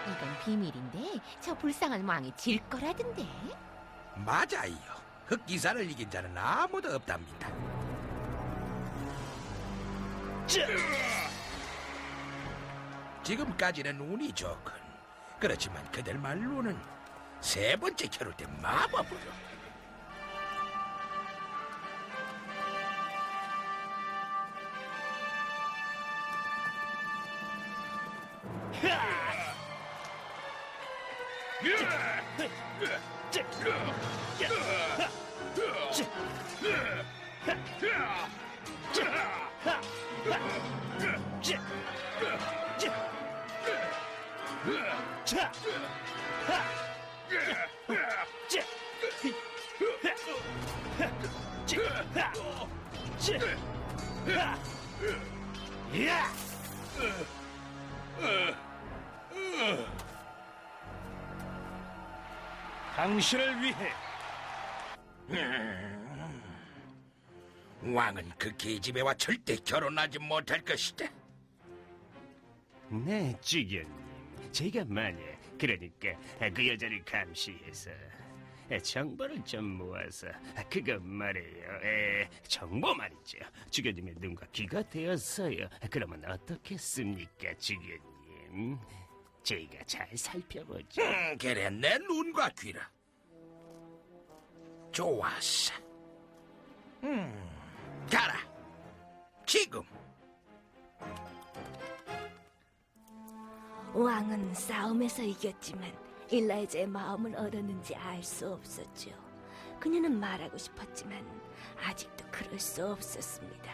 [SPEAKER 5] 이건 비밀인데 저 불쌍한 왕이 질 거라던데.
[SPEAKER 9] 맞아요. 흑기사를 이긴 자는 아무도 없답니다. 지금까지는 운이 좋군. 그렇지만 그들 말로는 세 번째 겨룰 때 마법으로.
[SPEAKER 8] 당신을 위해
[SPEAKER 9] 왕은 그 계집애와 절대 결혼하지 못할 것이다.
[SPEAKER 4] 네, 주견님. 제가 만약 그러니까 그 여자를 감시해서 정보를 좀 모아서 그거 말이에요. 정보 말이죠. 주견님의 눈과 귀가 되었어요. 그러면 어떻겠습니까, 주견님? 저희가 잘 살펴보죠.
[SPEAKER 9] 그래, 내 눈과 귀라. 좋았어. 가라. 지금.
[SPEAKER 6] 왕은 싸움에서 이겼지만 일라이자의 마음을 얻었는지 알 수 없었죠. 그녀는 말하고 싶었지만 아직도 그럴 수 없었습니다.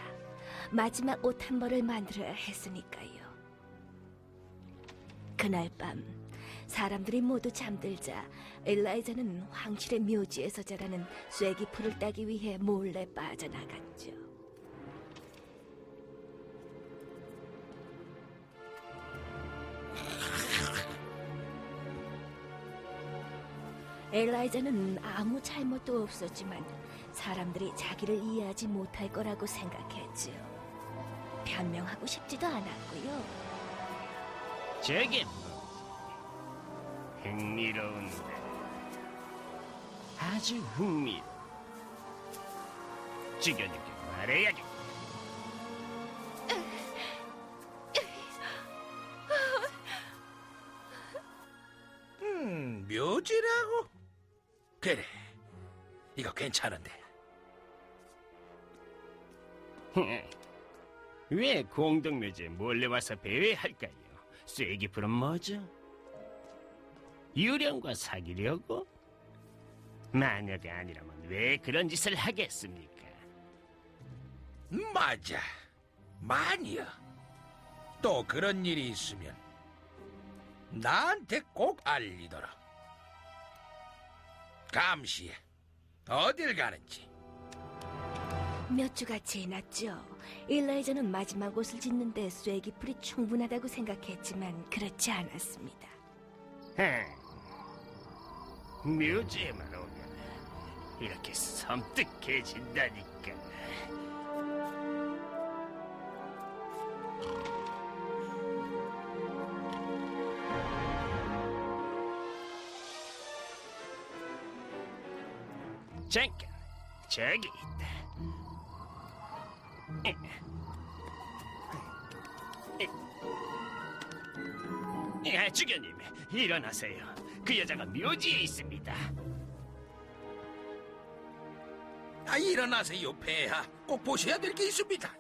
[SPEAKER 6] 마지막 옷 한 벌을 만들어야 했으니까요. 그날 밤 사람들이 모두 잠들자 엘라이자는 황실의 묘지에서 자라는 쐐기풀을 따기 위해 몰래 빠져나갔죠. 엘라이자는 아무 잘못도 없었지만 사람들이 자기를 이해하지 못할 거라고 생각했지요. 변명하고 싶지도 않았고요.
[SPEAKER 4] 저게 흥미로운데. 아주 흥미로워. 죽여줄게 말해야지.
[SPEAKER 9] 묘지라고? 그래, 이거 괜찮은데.
[SPEAKER 4] 왜 공동묘지에 몰래 와서 배회할까요? 쐐기풀은 뭐죠? 유령과 사귀려고? 마녀가 아니라면 왜 그런 짓을 하겠습니까?
[SPEAKER 9] 맞아, 마녀. 또 그런 일이 있으면 나한테 꼭 알리더라. 감시해. 어딜 가는지.
[SPEAKER 6] 몇 주가 지났죠. 엘라이자는 마지막 옷을 짓는데 쐐기풀이 충분하다고 생각했지만 그렇지 않았습니다.
[SPEAKER 4] 묘지에만 오면 이렇게 섬뜩해진다니까. 잠깐, 저기 있다. 주교님, 일어나세요. 그 여자가 묘지에 있습니다.
[SPEAKER 9] 일어나세요, 폐하. 꼭 보셔야 될 게 있습니다.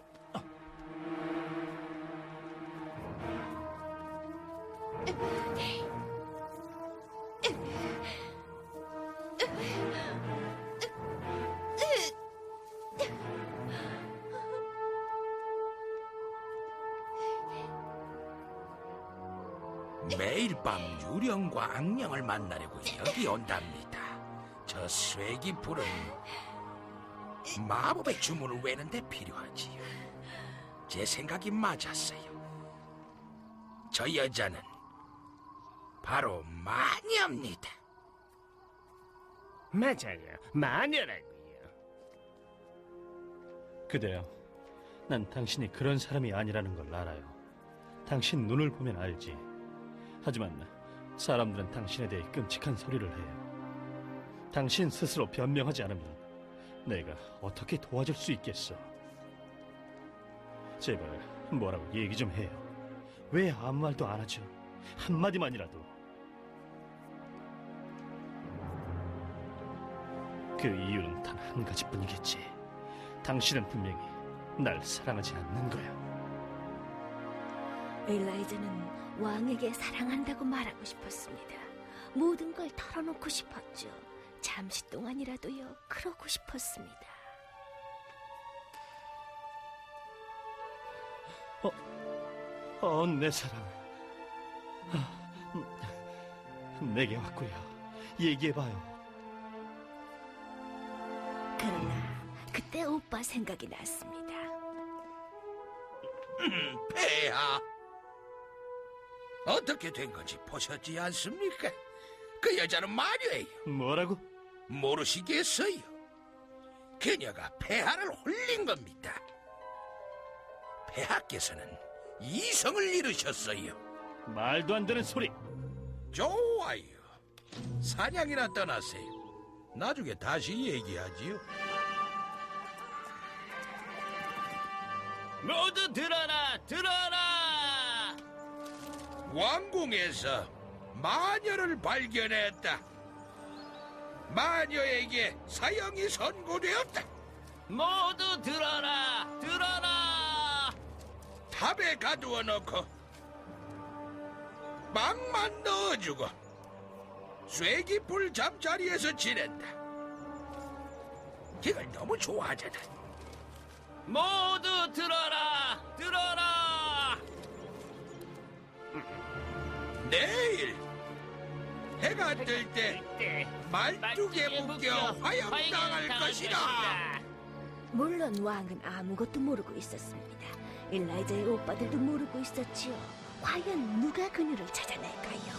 [SPEAKER 9] 매일 밤 유령과 악령을 만나려고 여기 온답니다. 저 쐐기풀은 마법의 주문을 외는데 필요하지요. 제 생각이 맞았어요. 저 여자는 바로 마녀입니다.
[SPEAKER 4] 맞아요, 마녀라고요.
[SPEAKER 8] 그대여, 난 당신이 그런 사람이 아니라는 걸 알아요. 당신 눈을 보면 알지. 하지만 사람들은 당신에 대해 끔찍한 소리를 해요. 당신 스스로 변명하지 않으면 내가 어떻게 도와줄 수 있겠어? 제발 뭐라고 얘기 좀 해요. 왜 아무 말도 안 하죠? 한마디만이라도. 그 이유는 단 한 가지뿐이겠지. 당신은 분명히 날 사랑하지 않는 거야.
[SPEAKER 6] 엘라이자는 왕에게 사랑한다고 말하고 싶었습니다. 모든 걸 털어놓고 싶었죠. 잠시 동안이라도요, 그러고 싶었습니다.
[SPEAKER 8] 내 사랑. 내게 왔구려. 얘기해봐요.
[SPEAKER 6] 그러나 그때 오빠 생각이 났습니다.
[SPEAKER 9] 폐하, 어떻게 된 건지 보셨지 않습니까? 그 여자는 마녀예요.
[SPEAKER 8] 뭐라고?
[SPEAKER 9] 모르시겠어요? 그녀가 폐하를 홀린 겁니다. 폐하께서는 이성을 잃으셨어요.
[SPEAKER 8] 말도 안 되는 소리.
[SPEAKER 9] 좋아요. 사냥이나 떠나세요. 나중에 다시 얘기하지요.
[SPEAKER 4] 모두 들어라, 들어라!
[SPEAKER 9] 왕궁에서 마녀를 발견했다. 마녀에게 사형이 선고되었다.
[SPEAKER 4] 모두 들어라, 들어라!
[SPEAKER 9] 탑에 가두어 놓고 빵만 넣어주고 쐐기풀 잠자리에서 지낸다. 그걸 너무 좋아하잖아.
[SPEAKER 4] 모두 들어라, 들어라.
[SPEAKER 9] 내일 해가 뜰 때 말뚝에 묶여 화염당할 것이다.
[SPEAKER 6] 물론 왕은 아무것도 모르고 있었습니다. 일라이자의 오빠들도 모르고 있었지요. 과연 누가 그녀를 찾아낼까요?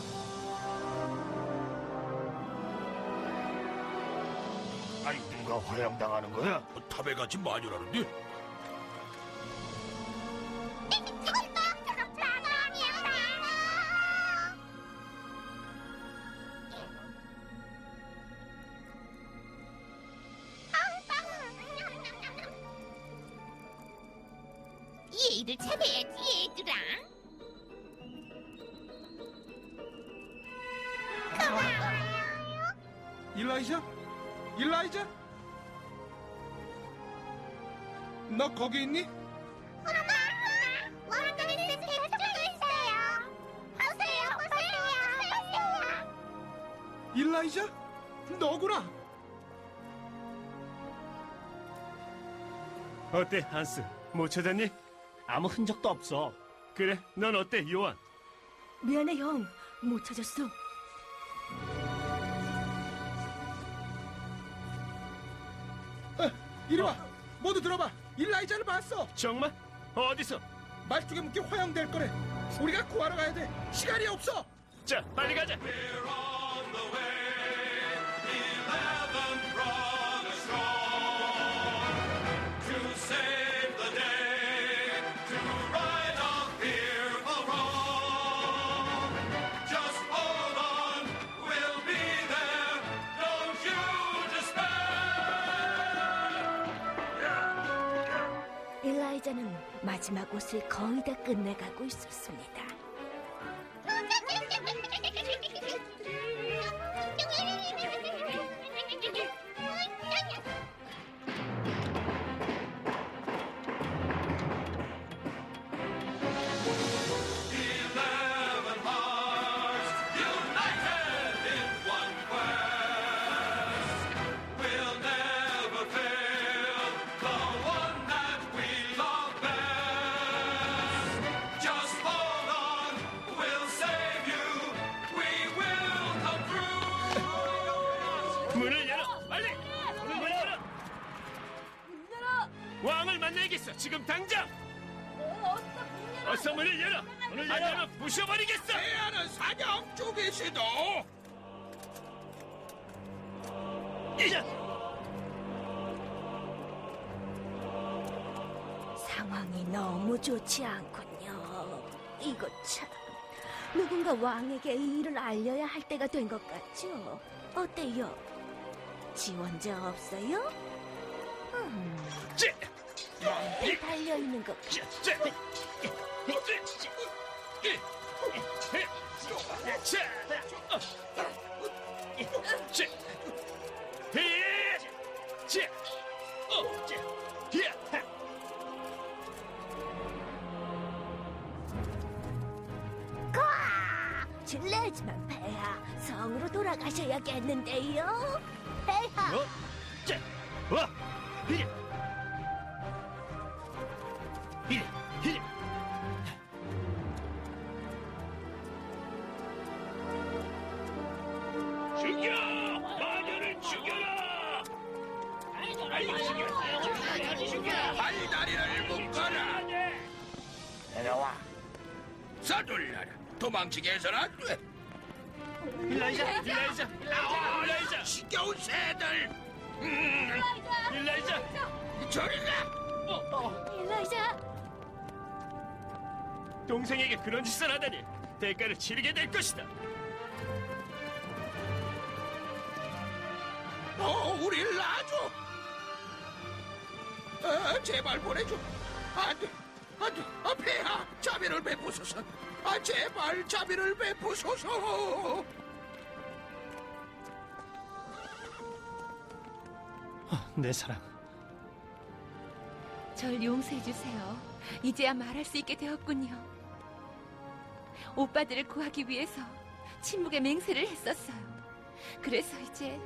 [SPEAKER 8] 아니 누가 화염당하는 거야?
[SPEAKER 9] 탑에 같이 마주라는데.
[SPEAKER 2] 얘를 잡아야지, 얘들아.
[SPEAKER 1] 일라이자? 일라이자? 너 거기 있니?
[SPEAKER 2] 왕자는 제 저쪽에 있어요. 오세요.
[SPEAKER 1] 일라이자? 너구나.
[SPEAKER 4] 어때, 한스? 못 찾았니?
[SPEAKER 8] 아무 흔적도 없어.
[SPEAKER 4] 그래, 넌 어때, 요한?
[SPEAKER 6] 미안해 형, 못 찾았어.
[SPEAKER 1] 이리 와. 모두 들어봐. 일라이자를 봤어.
[SPEAKER 4] 정말? 어디서?
[SPEAKER 1] 말뚝에 묶여 화형될 거래. 우리가 구하러 가야 돼. 시간이 없어.
[SPEAKER 4] 자, 빨리 가자.
[SPEAKER 6] 일라이자는 마지막 옷을 거의 다 끝내가고 있었습니다.
[SPEAKER 4] 문을 열어, 빨리! 문을 열어! 왕을 만나야겠어, 지금 당장! 어서 문을 열어! 문을 열면 부셔버리겠어!
[SPEAKER 9] 대하는 사냥 쪽에서도.
[SPEAKER 6] 상황이 너무 좋지 않군요. 이거 참. 누군가 왕에게 이 일을 알려야 할 때가 된 것 같죠? 어때요? 지원자 없어요? 나한테 달려있는 것 같죠? 실례지만 폐하, 성으로 돌아가셔야겠는데요? 폐하!
[SPEAKER 4] 죽여! 마녀를 죽여라!
[SPEAKER 9] 발다리를 묶어라.
[SPEAKER 8] 내려와.
[SPEAKER 9] 서둘러라. 도망치게 해서는 안 돼.
[SPEAKER 4] 일라이자!
[SPEAKER 9] 지겨운 새들.
[SPEAKER 4] 일라이자!
[SPEAKER 9] 저리 가.
[SPEAKER 2] 일라이자.
[SPEAKER 4] 동생에게 그런 짓을 하다니 대가를 치르게 될 것이다.
[SPEAKER 9] 우릴 놔줘. 제발 보내줘. 안 돼. 폐하, 자비를 베푸소서. 제발 자비를 베푸소서.
[SPEAKER 8] 내 사랑.
[SPEAKER 5] 절 용서해 주세요. 이제야 말할 수 있게 되었군요. 오빠들을 구하기 위해서 침묵의 맹세를 했었어요. 그래서 이제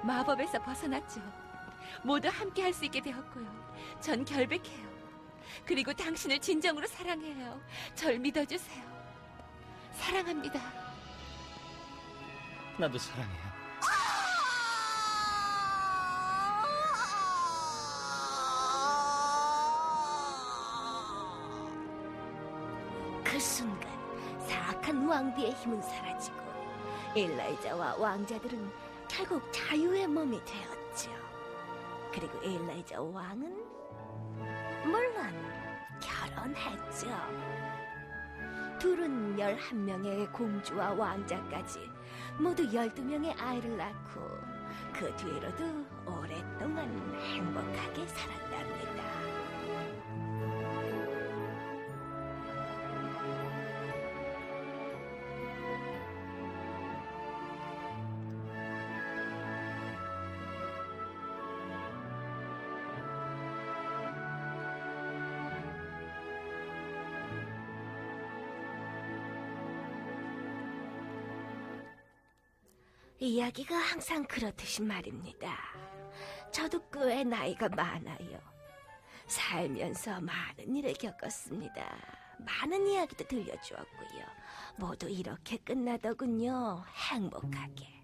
[SPEAKER 5] 마법에서 벗어났죠. 모두 함께 할 수 있게 되었고요. 전 결백해요. 그리고 당신을 진정으로 사랑해요. 절 믿어주세요. 사랑합니다.
[SPEAKER 8] 나도 사랑해요.
[SPEAKER 6] 그 순간 사악한 왕비의 힘은 사라지고 엘라이자와 왕자들은 결국 자유의 몸이 되었죠. 그리고 엘라이자 왕은 물론 결혼했죠. 둘은 11명의 공주와 왕자까지 모두 12명의 아이를 낳고 그 뒤로도 오랫동안 행복하게 살았답니다. 이야기가 항상 그렇듯이 말입니다. 저도 꽤 나이가 많아요. 살면서 많은 일을 겪었습니다. 많은 이야기도 들려주었고요. 모두 이렇게 끝나더군요. 행복하게.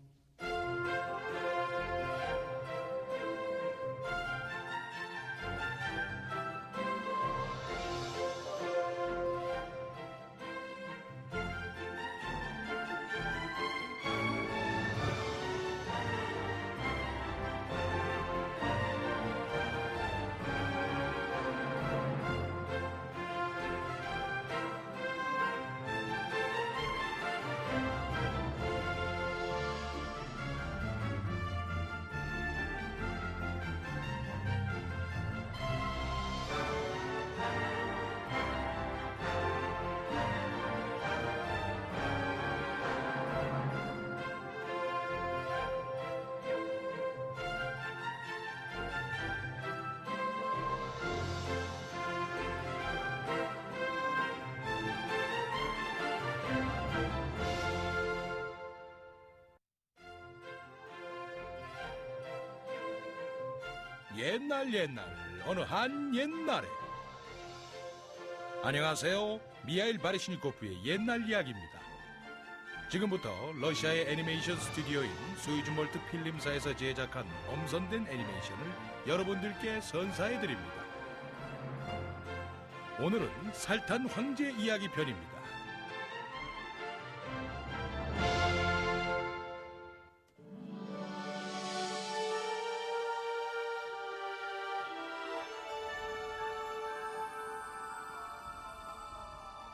[SPEAKER 9] 옛날 어느 한 옛날에. 안녕하세요. 미하일 바리시니코프의 옛날 이야기입니다. 지금부터 러시아의 애니메이션 스튜디오인 스위즈몰트 필름사에서 제작한 엄선된 애니메이션을 여러분들께 선사해드립니다. 오늘은 살탄 황제 이야기 편입니다.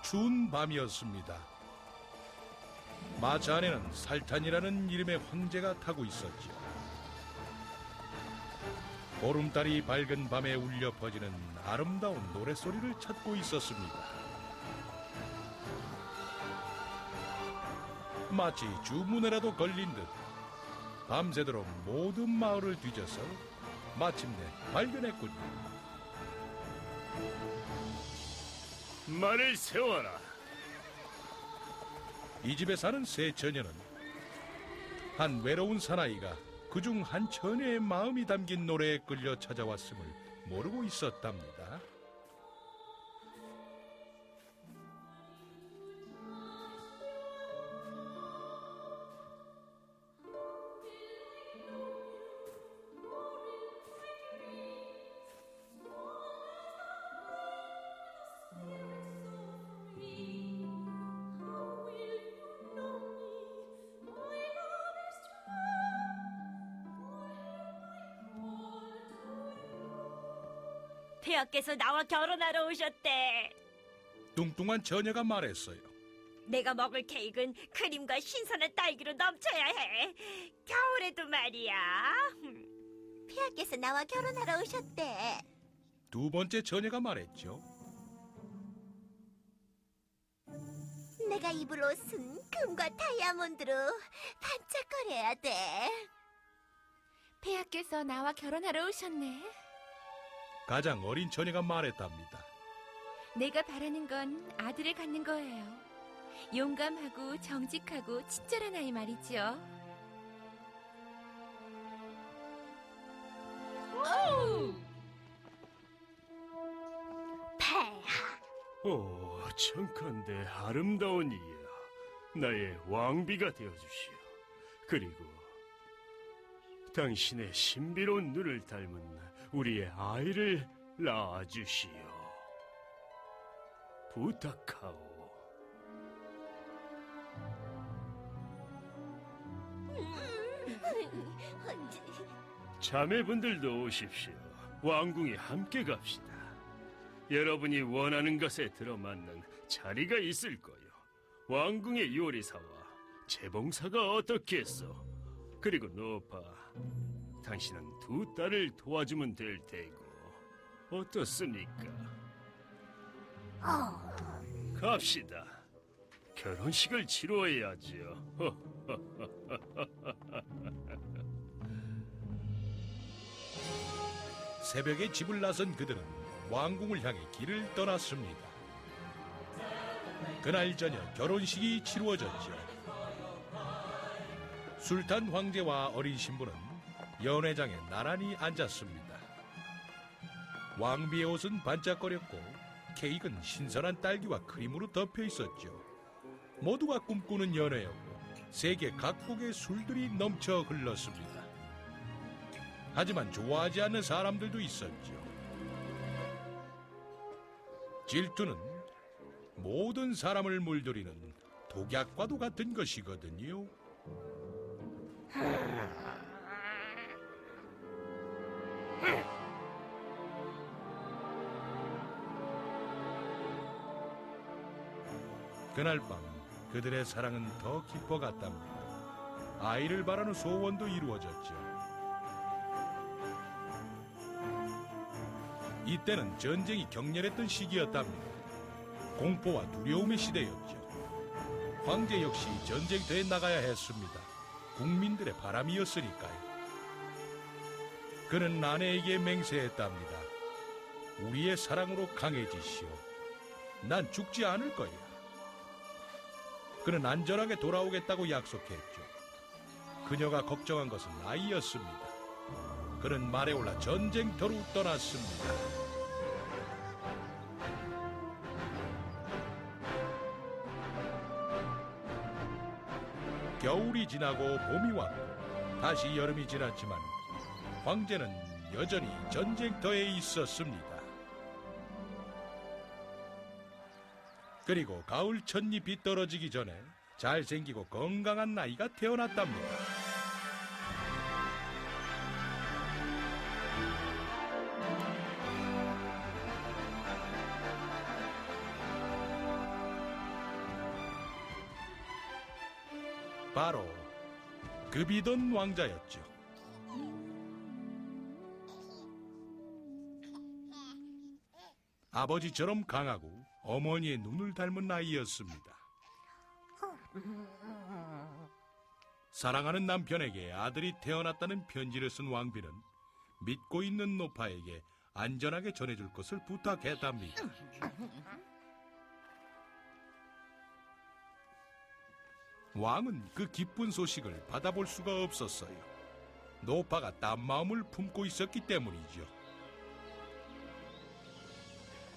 [SPEAKER 9] 추운 밤이었습니다. 마차 안에는 살탄이라는 이름의 황제가 타고 있었죠. 보름달이 밝은 밤에 울려 퍼지는 아름다운 노랫소리를 찾고 있었습니다. 마치 주문에라도 걸린 듯 밤새도록 모든 마을을 뒤져서 마침내 발견했군요.
[SPEAKER 4] 말을 세워라.
[SPEAKER 9] 이 집에 사는 세 처녀는 한 외로운 사나이가 그중 한 처녀의 마음이 담긴 노래에 끌려 찾아왔음을 모르고 있었답니다.
[SPEAKER 2] 폐하께서 나와 결혼하러 오셨대.
[SPEAKER 9] 뚱뚱한 처녀가 말했어요.
[SPEAKER 2] 내가 먹을 케이크는 크림과 신선한 딸기로 넘쳐야 해. 겨울에도 말이야. 폐하께서 나와 결혼하러 오셨대.
[SPEAKER 9] 두 번째 처녀가 말했죠.
[SPEAKER 2] 내가 입을 옷은 금과 다이아몬드로 반짝거려야 돼.
[SPEAKER 5] 폐하께서 나와 결혼하러 오셨네.
[SPEAKER 9] 가장 어린 처녀가 말했답니다.
[SPEAKER 5] 내가 바라는 건 아들을 갖는 거예요. 용감하고 정직하고 친절한 아이 말이죠.
[SPEAKER 4] 오, 청컨대 아름다운 이야, 나의 왕비가 되어주시오. 그리고 당신의 신비로운 눈을 닮은 우리의 아이를 낳아주시오. 부탁하오. 자매분들도 오십시오. 왕궁에 함께 갑시다. 여러분이 원하는 것에 들어맞는 자리가 있을 거요. 왕궁의 요리사와 재봉사가 어떻겠소? 그리고 노파, 당신은 두 딸을 도와주면 될 테고 어떻습니까? 갑시다. 결혼식을 치러야지요.
[SPEAKER 9] 새벽에 집을 나선 그들은 왕궁을 향해 길을 떠났습니다. 그날 저녁 결혼식이 치루어졌죠. 술탄 황제와 어린 신부는 연회장에 나란히 앉았습니다. 왕비의 옷은 반짝거렸고 케이크는 신선한 딸기와 크림으로 덮여 있었죠. 모두가 꿈꾸는 연회였고 세계 각국의 술들이 넘쳐 흘렀습니다. 하지만 좋아하지 않는 사람들도 있었죠. 질투는 모든 사람을 물들이는 독약과도 같은 것이거든요. 그날 밤 그들의 사랑은 더 깊어갔답니다. 아이를 바라는 소원도 이루어졌죠. 이때는 전쟁이 격렬했던 시기였답니다. 공포와 두려움의 시대였죠. 황제 역시 전쟁터에 나가야 했습니다. 국민들의 바람이었으니까요. 그는 아내에게 맹세했답니다. 우리의 사랑으로 강해지시오. 난 죽지 않을 거야. 그는 안전하게 돌아오겠다고 약속했죠. 그녀가 걱정한 것은 아이였습니다. 그는 말에 올라 전쟁터로 떠났습니다. 겨울이 지나고 봄이 왔고 다시 여름이 지났지만 황제는 여전히 전쟁터에 있었습니다. 그리고 가을 첫잎이 떨어지기 전에 잘생기고 건강한 아이가 태어났답니다. 바로 급이던 왕자였죠. 아버지처럼 강하고 어머니의 눈을 닮은 아이였습니다. 사랑하는 남편에게 아들이 태어났다는 편지를 쓴 왕비는 믿고 있는 노파에게 안전하게 전해줄 것을 부탁했답니다. 왕은 그 기쁜 소식을 받아볼 수가 없었어요. 노파가 딴 마음을 품고 있었기 때문이죠.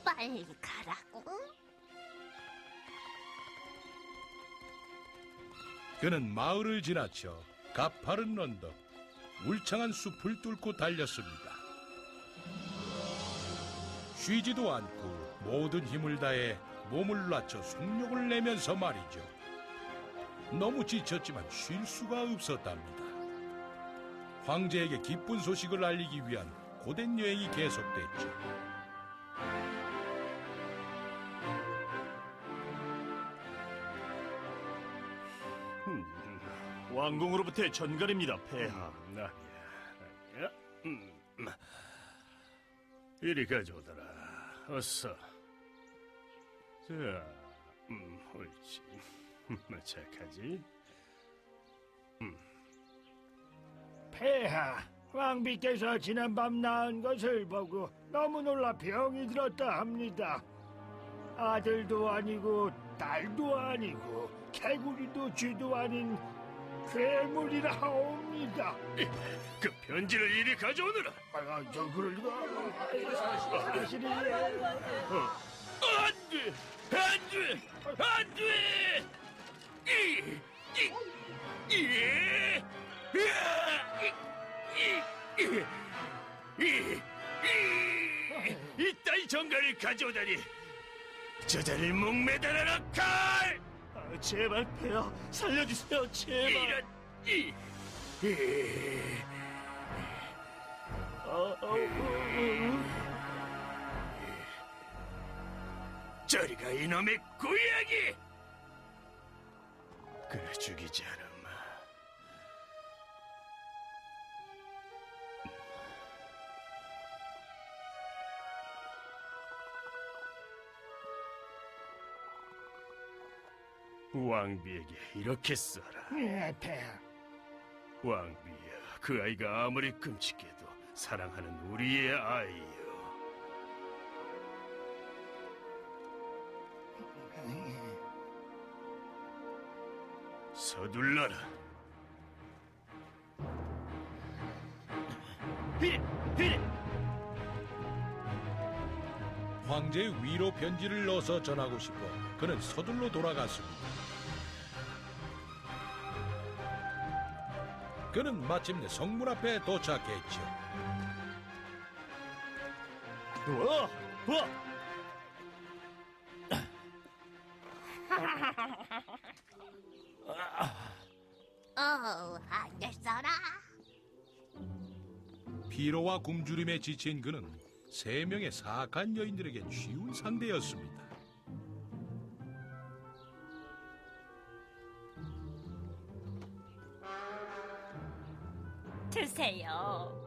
[SPEAKER 2] 빨리 가라고.
[SPEAKER 9] 그는 마을을 지나쳐 가파른 언덕, 울창한 숲을 뚫고 달렸습니다. 쉬지도 않고 모든 힘을 다해 몸을 낮춰 속력을 내면서 말이죠. 너무 지쳤지만 쉴 수가 없었답니다. 황제에게 기쁜 소식을 알리기 위한 고된 여행이 계속됐죠.
[SPEAKER 8] 왕궁으로부터의 전갈입니다, 폐하.
[SPEAKER 4] 이리 가져오더라. 어서. 자, 옳지. 착하지?
[SPEAKER 11] 폐하, 왕비께서 지난밤 낳은 것을 보고 너무 놀라 병이 들었다 합니다. 아들도 아니고 딸도 아니고 개구리도 쥐도 아닌 괴물이라 하옵니다.
[SPEAKER 4] 그 편지를 이리 가져오너라.
[SPEAKER 11] 저 그럴 리가. 사실이에요.
[SPEAKER 4] 안 돼! 안 돼! 안 돼! 이따위 정갈을 가져오다니! 저자를 목매달아라, 칼!
[SPEAKER 11] 제발 폐하 살려주세요. 제발.
[SPEAKER 4] 저리가 이놈의 고양이! 그래 죽이지 않았마. 왕비에게 이렇게 써라.
[SPEAKER 11] 예, 폐하.
[SPEAKER 4] 왕비야, 그 아이가 아무리 끔찍해도 사랑하는 우리의 아이요. 서둘러라.
[SPEAKER 9] 황제의 위로 편지를 넣어서 전하고 싶어 그는 서둘러 돌아갔습니다. 그는 마침내 성문 앞에 도착했죠.
[SPEAKER 2] 알겠어라.
[SPEAKER 1] 피로와 굶주림에 지친 그는 3명의 사악한 여인들에겐 쉬운 상대였습니다.
[SPEAKER 2] 드세요.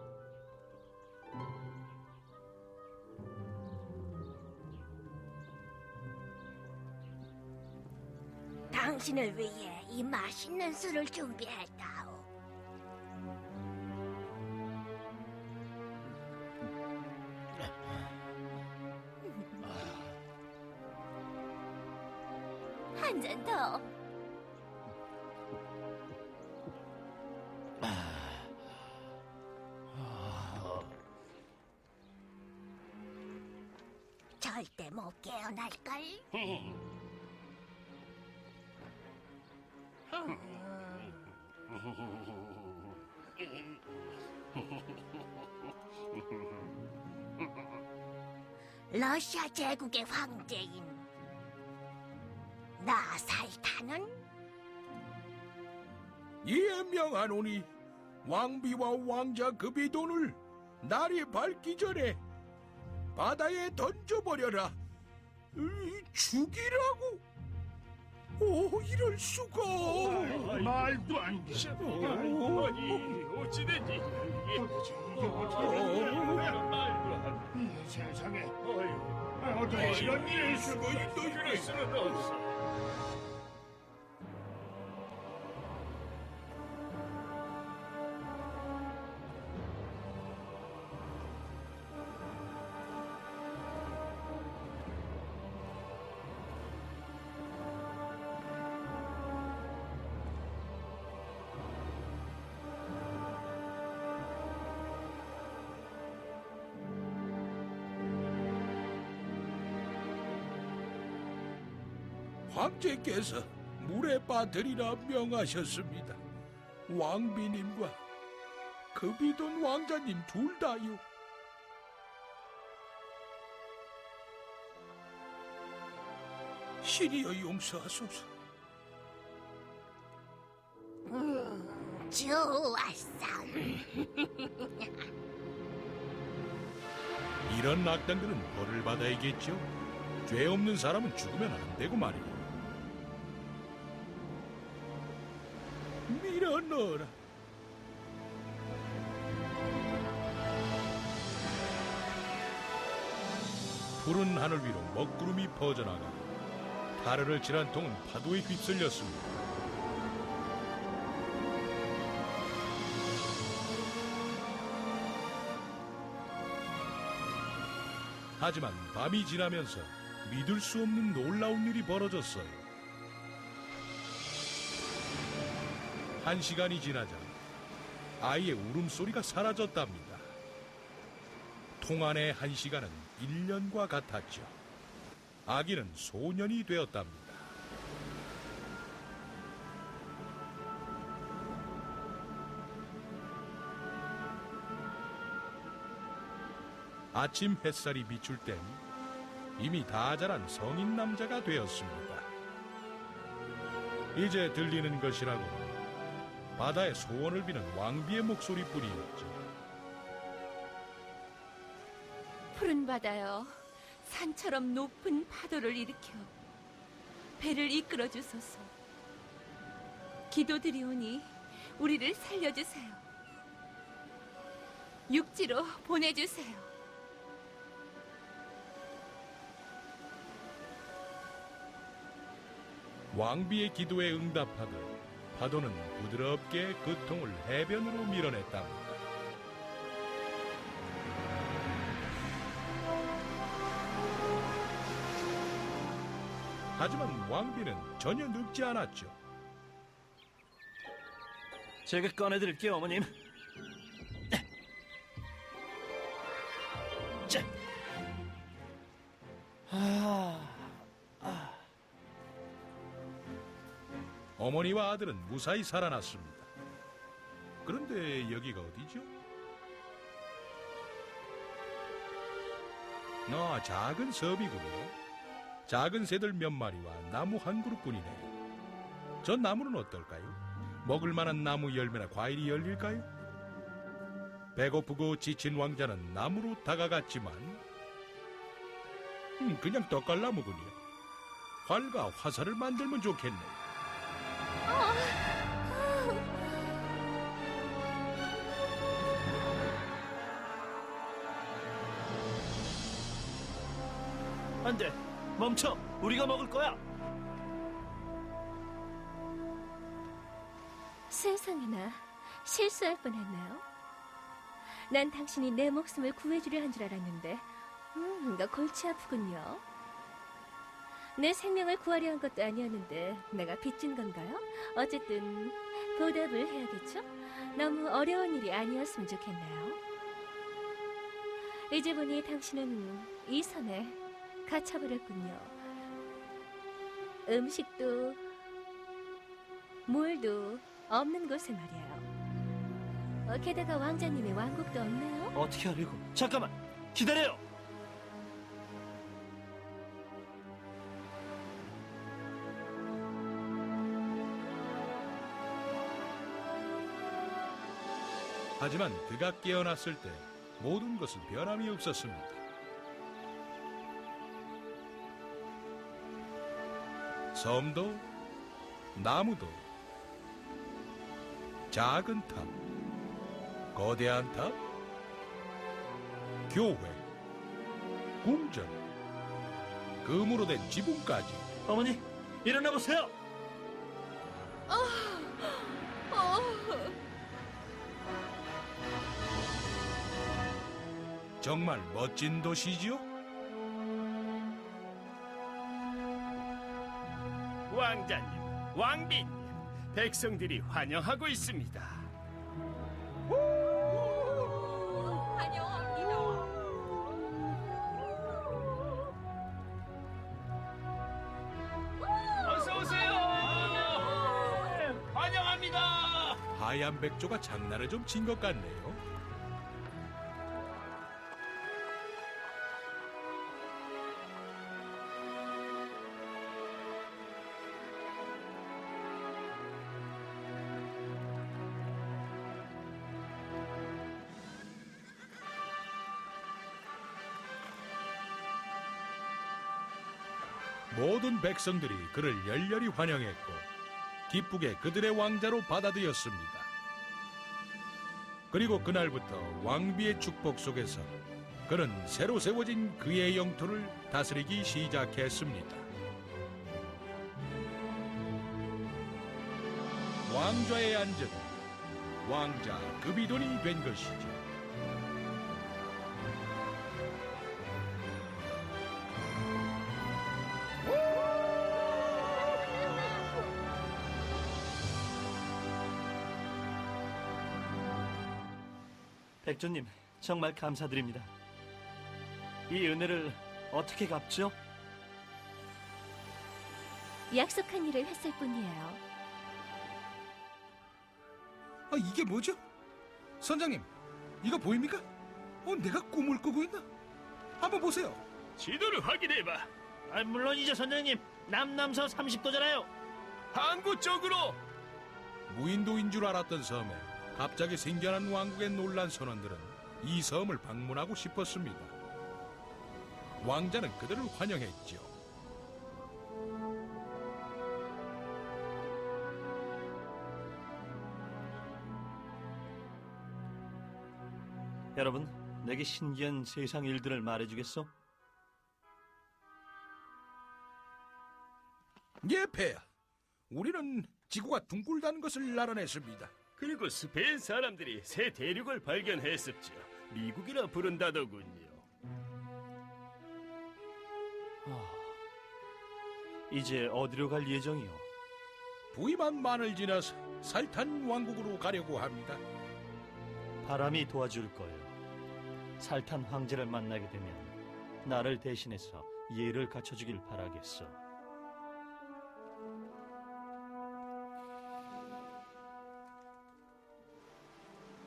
[SPEAKER 2] 당신을 위해 이 맛있는 술을 준비했다오. 한 잔 더. 절대 못 깨어날걸? 러시아 제국의 황제인 나살타는?
[SPEAKER 9] 이에 명하노니 왕비와 왕자 급이돈을 날이 밝기 전에 바다에 던져버려라. 죽이라고? 오, 이럴 수가.
[SPEAKER 11] 말도 안 돼.
[SPEAKER 4] 아니, 어찌됐지?
[SPEAKER 11] 이게 세상에 어떻게 이런 일이
[SPEAKER 9] 수가 있다.
[SPEAKER 4] 수는 없어.
[SPEAKER 9] 황제께서 물에 빠뜨리라 명하셨습니다. 왕비님과 급이돈 왕자님 둘 다요. 신이여 용서하소서.
[SPEAKER 2] 좋았어.
[SPEAKER 1] 이런 악당들은 벌을 받아야겠죠. 죄 없는 사람은 죽으면 안 되고 말이에요.
[SPEAKER 9] 밀어 넣어라.
[SPEAKER 1] 푸른 하늘 위로 먹구름이 퍼져나가 타르를 칠한 통은 파도에 휩쓸렸습니다. 하지만 밤이 지나면서 믿을 수 없는 놀라운 일이 벌어졌어요. 1시간이 지나자 아이의 울음소리가 사라졌답니다. 통 안의 1시간은 1년과 같았죠. 아기는 소년이 되었답니다. 아침 햇살이 비출 땐 이미 다 자란 성인 남자가 되었습니다. 이제 들리는 것이라고 바다의 소원을 비는 왕비의 목소리뿐이었죠.
[SPEAKER 5] 푸른 바다여, 산처럼 높은 파도를 일으켜 배를 이끌어 주소서. 기도드리오니 우리를 살려주세요. 육지로 보내주세요.
[SPEAKER 1] 왕비의 기도에 응답하듯 파도는 부드럽게 그 통을 해변으로 밀어냈답니다. 하지만 왕비는 전혀 늙지 않았죠.
[SPEAKER 8] 제가 꺼내드릴게요, 어머님. 자.
[SPEAKER 1] 어머니와 아들은 무사히 살아났습니다. 그런데 여기가 어디죠? 작은 섬이군요. 작은 새들 몇 마리와 나무 한 그루뿐이네요. 저 나무는 어떨까요? 먹을 만한 나무 열매나 과일이 열릴까요? 배고프고 지친 왕자는 나무로 다가갔지만 그냥 떡갈나무군요. 활과 화살을 만들면 좋겠네요.
[SPEAKER 8] 안 돼. 멈춰. 우리가 먹을 거야.
[SPEAKER 6] 세상에나, 실수할 뻔했네요. 난 당신이 내 목숨을 구해주려 한 줄 알았는데 뭔가 골치 아프군요. 내 생명을 구하려 한 것도 아니었는데 내가 빚진 건가요? 어쨌든 보답을 해야겠죠? 너무 어려운 일이 아니었으면 좋겠네요. 이제 보니 당신은 이 섬에 갇혀버렸군요. 음식도 물도 없는 곳에 말이에요. 게다가 왕자님의 왕국도 없네요.
[SPEAKER 8] 어떻게 하려고? 잠깐만. 기다려요.
[SPEAKER 1] 하지만 그가 깨어났을 때 모든 것은 변함이 없었습니다. 섬도 나무도 작은 탑, 거대한 탑, 교회, 궁전, 금으로 된 지붕까지.
[SPEAKER 8] 어머니, 일어나 보세요.
[SPEAKER 1] 정말 멋진 도시지요?
[SPEAKER 4] 왕자님, 왕비님, 백성들이 환영하고 있습니다.
[SPEAKER 5] 환영합니다.
[SPEAKER 4] 어서 오세요. 환영합니다.
[SPEAKER 1] 하얀 백조가 장난을 좀 친 것 같네요. 모든 백성들이 그를 열렬히 환영했고 기쁘게 그들의 왕자로 받아들였습니다. 그리고 그날부터 왕비의 축복 속에서 그는 새로 세워진 그의 영토를 다스리기 시작했습니다. 왕좌에 앉은 왕자 그비돈이 된 것이죠.
[SPEAKER 8] 백조님, 정말 감사드립니다. 이 은혜를 어떻게 갚죠?
[SPEAKER 6] 약속한 일을 했을 뿐이에요.
[SPEAKER 1] 이게 뭐죠? 선장님, 이거 보입니까? 내가 꿈을 꾸고 있나? 한번 보세요.
[SPEAKER 4] 지도를 확인해봐.
[SPEAKER 8] 물론이죠, 선장님. 남남서 30도잖아요.
[SPEAKER 4] 항구 쪽으로.
[SPEAKER 1] 무인도인 줄 알았던 섬에 갑자기 생겨난 왕국의 놀란 선원들은 이 섬을 방문하고 싶었습니다. 왕자는 그들을 환영했죠.
[SPEAKER 8] 여러분, 내게 신기한 세상 일들을 말해주겠어?
[SPEAKER 1] 예, 폐하. 우리는 지구가 둥글다는 것을 알아냈습니다.
[SPEAKER 4] 그리고 스페인 사람들이 새 대륙을 발견했습죠. 미국이라 부른다더군요.
[SPEAKER 8] 이제 어디로 갈 예정이요?
[SPEAKER 1] 부임한만을 지나서 살탄 왕국으로 가려고 합니다.
[SPEAKER 8] 바람이 도와줄 거예요. 살탄 황제를 만나게 되면 나를 대신해서 예를 갖춰주길 바라겠어.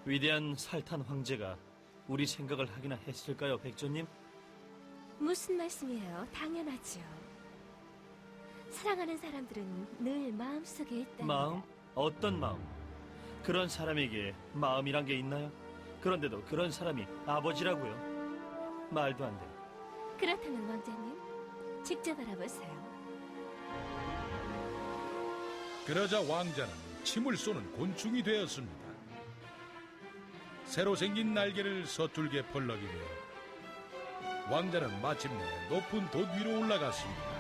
[SPEAKER 8] 위대한 살탄 황제가 우리 생각을 하기나 했을까요, 백조님?
[SPEAKER 6] 무슨 말씀이에요? 당연하죠. 사랑하는 사람들은 늘 마음속에 있다.
[SPEAKER 8] 마음? 어떤 마음? 그런 사람에게 마음이란 게 있나요? 그런데도 그런 사람이 아버지라고요? 말도 안 돼.
[SPEAKER 6] 그렇다면 왕자님, 직접 알아보세요.
[SPEAKER 1] 그러자 왕자는 침을 쏘는 곤충이 되었습니다. 새로 생긴 날개를 서툴게 펄럭이며 왕자는 마침내 높은 돛 위로 올라갔습니다.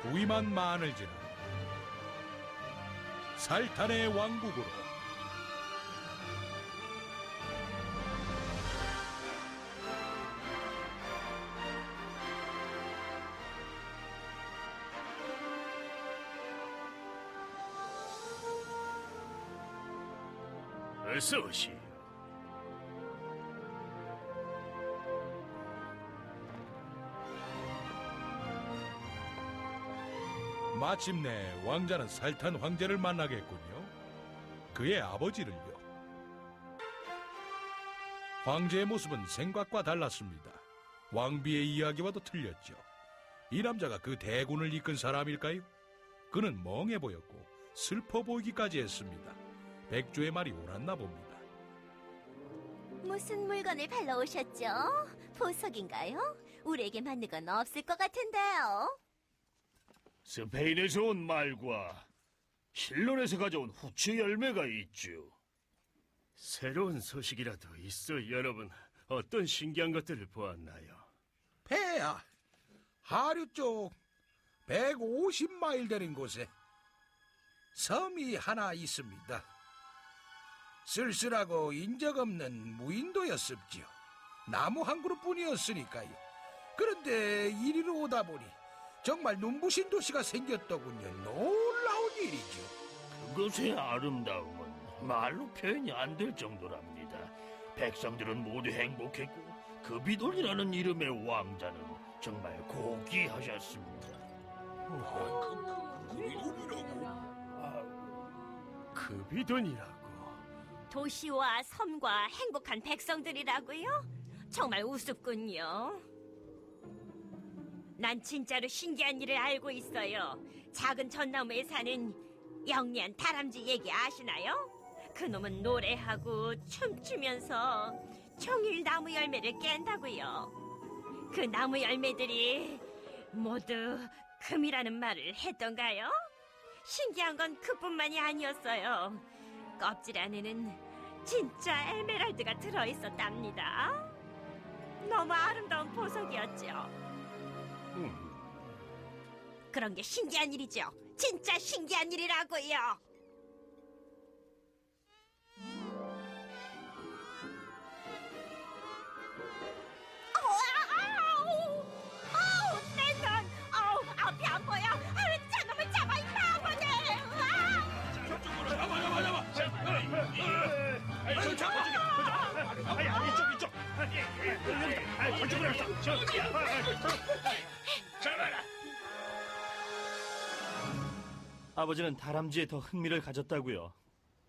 [SPEAKER 1] 부임한 만을 지나 살탄의 왕국으로.
[SPEAKER 4] 어서 오시오.
[SPEAKER 1] 마침내 왕자는 살탄 황제를 만나겠군요. 그의 아버지를요. 황제의 모습은 생각과 달랐습니다. 왕비의 이야기와도 틀렸죠. 이 남자가 그 대군을 이끈 사람일까요? 그는 멍해 보였고 슬퍼 보이기까지 했습니다. 백조의 말이 옳았나 봅니다.
[SPEAKER 2] 무슨 물건을 팔러 오셨죠? 보석인가요? 우리에게 맞는 건 없을 것 같은데요.
[SPEAKER 11] 스페인에서 온 말과 실론에서 가져온 후추 열매가 있죠.
[SPEAKER 4] 새로운 소식이라도 있어, 여러분. 어떤 신기한 것들을 보았나요?
[SPEAKER 9] 폐하, 하류 쪽 150마일 되는 곳에 섬이 하나 있습니다. 쓸쓸하고 인적 없는 무인도였습지요. 나무 한 그루뿐이었으니까요. 그런데 이리로 오다 보니 정말 눈부신 도시가 생겼더군요. 놀라운 일이죠.
[SPEAKER 11] 그것의 아름다움은 말로 표현이 안 될 정도랍니다. 백성들은 모두 행복했고 그비돈이라는 이름의 왕자는 정말 고귀하셨습니다.
[SPEAKER 4] 그비돈이라고?
[SPEAKER 2] 도시와 섬과 행복한 백성들이라고요? 정말 우습군요. 난 진짜로 신기한 일을 알고 있어요. 작은 전나무에 사는 영리한 다람쥐 얘기 아시나요? 그놈은 노래하고 춤추면서 종일 나무 열매를 깬다고요. 그 나무 열매들이 모두 금이라는 말을 했던가요? 신기한 건 그뿐만이 아니었어요. 껍질 안에는 진짜 에메랄드가 들어있었답니다. 너무 아름다운 보석이었죠. 그런 게 신기한 일이죠. 진짜 신기한 일이라고요. 아우, 내 손. 아우, 앞이 안 보여. 저놈을 잡아, 이 바보들.
[SPEAKER 11] 아니, 이쪽이
[SPEAKER 8] 아버지는 다람쥐에 더 흥미를 가졌다고요.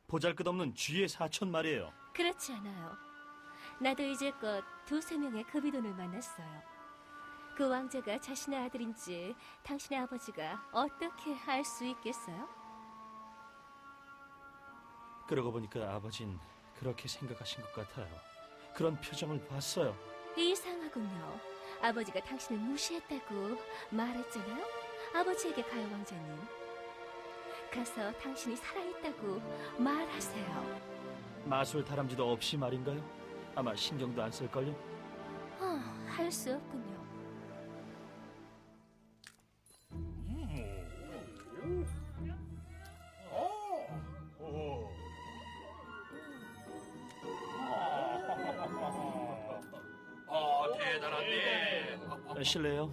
[SPEAKER 8] 보잘것없는 쥐의 사촌 말이에요.
[SPEAKER 6] 그렇지 않아요. 나도 이제껏 두세 명의 급이돈을 만났어요. 그 왕자가 자신의 아들인지 당신의 아버지가 어떻게 알 수 있겠어요?
[SPEAKER 8] 그러고 보니까 아버진 그렇게 생각하신 것 같아요. 그런 표정을 봤어요.
[SPEAKER 6] 이상하군요. 아버지가 당신을 무시했다고 말했잖아요. 아버지에게 가요, 왕자님. 가서 당신이 살아있다고 말하세요.
[SPEAKER 8] 마술 다람쥐도 없이 말인가요? 아마 신경도 안 쓸걸요?
[SPEAKER 6] 할 수 없군요.
[SPEAKER 9] 대단한데.
[SPEAKER 8] 실례요.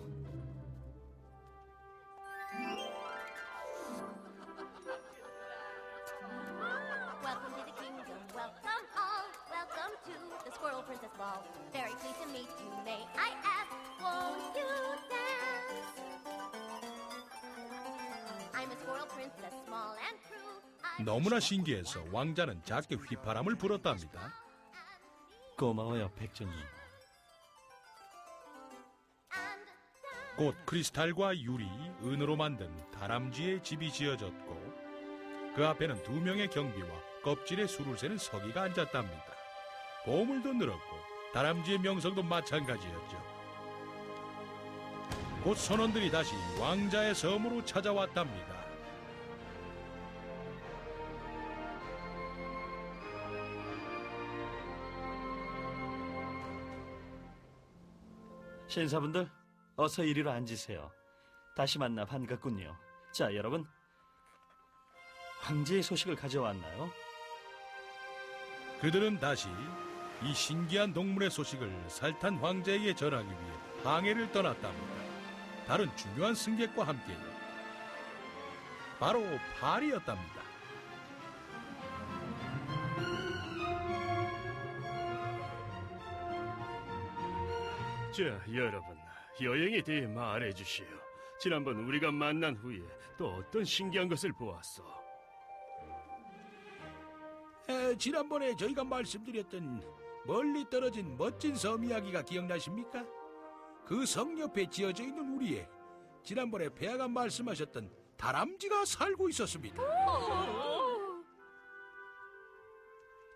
[SPEAKER 2] Welcome to the kingdom, welcome all, welcome to the Squirrel Princess Ball. Very pleased to meet you, may I ask, won't you dance? I'm a squirrel princess, small and true.
[SPEAKER 1] 너무나 신기해서 왕자는 작게 휘파람을 불었답니다.
[SPEAKER 8] 고마워요, 백전이.
[SPEAKER 1] 곧 크리스탈과 유리, 은으로 만든 다람쥐의 집이 지어졌고 그 앞에는 2명의 경비와 껍질에 술을 새는 서기가 앉았답니다. 보물도 늘었고 다람쥐의 명성도 마찬가지였죠. 곧 선원들이 다시 왕자의 섬으로 찾아왔답니다.
[SPEAKER 8] 신사분들, 어서 이리로 앉으세요. 다시 만나 반갑군요. 자, 여러분. 황제의 소식을 가져왔나요?
[SPEAKER 1] 그들은 다시 이 신기한 동물의 소식을 살탄 황제에게 전하기 위해 항해를 떠났답니다. 다른 중요한 승객과 함께요. 바로 파리였답니다.
[SPEAKER 4] 자, 여러분, 여행에 대해 말해주시오. 지난번 우리가 만난 후에 또 어떤 신기한 것을 보았어?
[SPEAKER 1] 지난번에 저희가 말씀드렸던 멀리 떨어진 멋진 섬 이야기가 기억나십니까? 그 성 옆에 지어져 있는 우리에 지난번에 폐하가 말씀하셨던 다람쥐가 살고 있었습니다.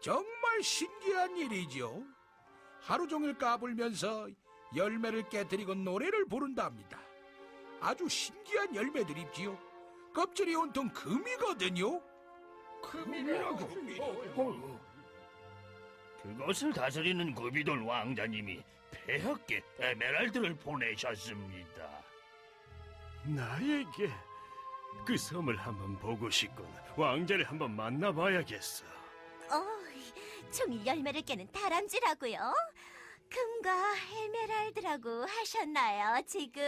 [SPEAKER 1] 정말 신기한 일이죠. 하루 종일 까불면서 열매를 깨뜨리고 노래를 부른답니다. 아주 신기한 열매들이지요. 껍질이 온통 금이거든요.
[SPEAKER 11] 그것을 다스리는 고비돌 왕자님이 폐하께 에메랄드를 보내셨습니다.
[SPEAKER 4] 나에게 그 섬을 한번 보고 싶군. 왕자를 한번 만나봐야겠어.
[SPEAKER 2] 종이 열매를 깨는 다람쥐라고요? 금과 에메랄드라고 하셨나요, 지금?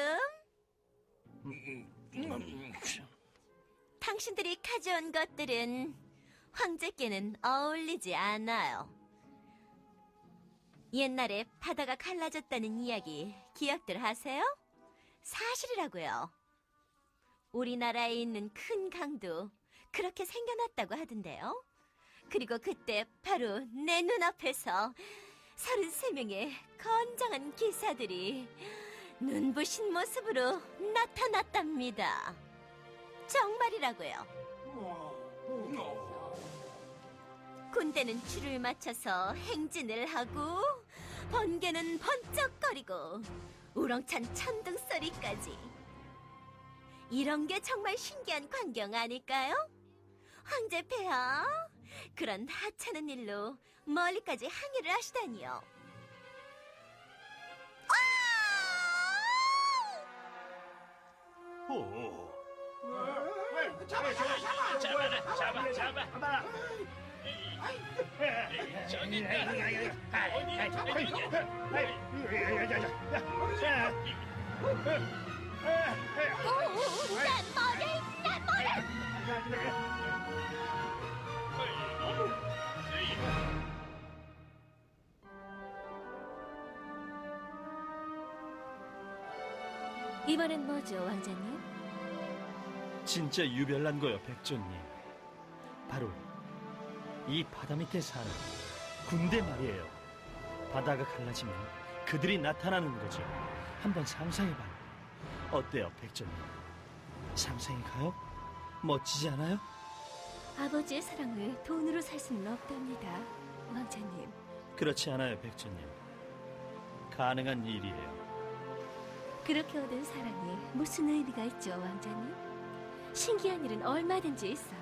[SPEAKER 2] 당신들이 가져온 것들은 황제께는 어울리지 않아요. 옛날에 바다가 갈라졌다는 이야기 기억들 하세요? 사실이라고요. 우리나라에 있는 큰 강도 그렇게 생겨났다고 하던데요. 그리고 그때 바로 내 눈앞에서 33명의 건장한 기사들이 눈부신 모습으로 나타났답니다. 정말이라고요. 군대는 줄을 맞춰서 행진을 하고 번개는 번쩍거리고 우렁찬 천둥 소리까지. 이런 게 정말 신기한 광경 아닐까요? 황제 폐하, 그런 하찮은 일로 멀리까지 항해를 하시다니요.
[SPEAKER 11] 잡아. 저기 있다.
[SPEAKER 2] 내 머리!
[SPEAKER 6] 이번엔 뭐죠, 왕자님?
[SPEAKER 8] 진짜 유별난 거요, 백조님. 바로 이 바다 밑에 사는 군대 말이에요. 바다가 갈라지면 그들이 나타나는 거죠. 한번 상상해봐요. 어때요, 백조님? 상상이 가요? 멋지지 않아요?
[SPEAKER 6] 아버지의 사랑을 돈으로 살 수는 없답니다, 왕자님.
[SPEAKER 8] 그렇지 않아요, 백조님. 가능한 일이에요.
[SPEAKER 6] 그렇게 얻은 사랑이 무슨 의미가 있죠, 왕자님? 신기한 일은 얼마든지 있어요.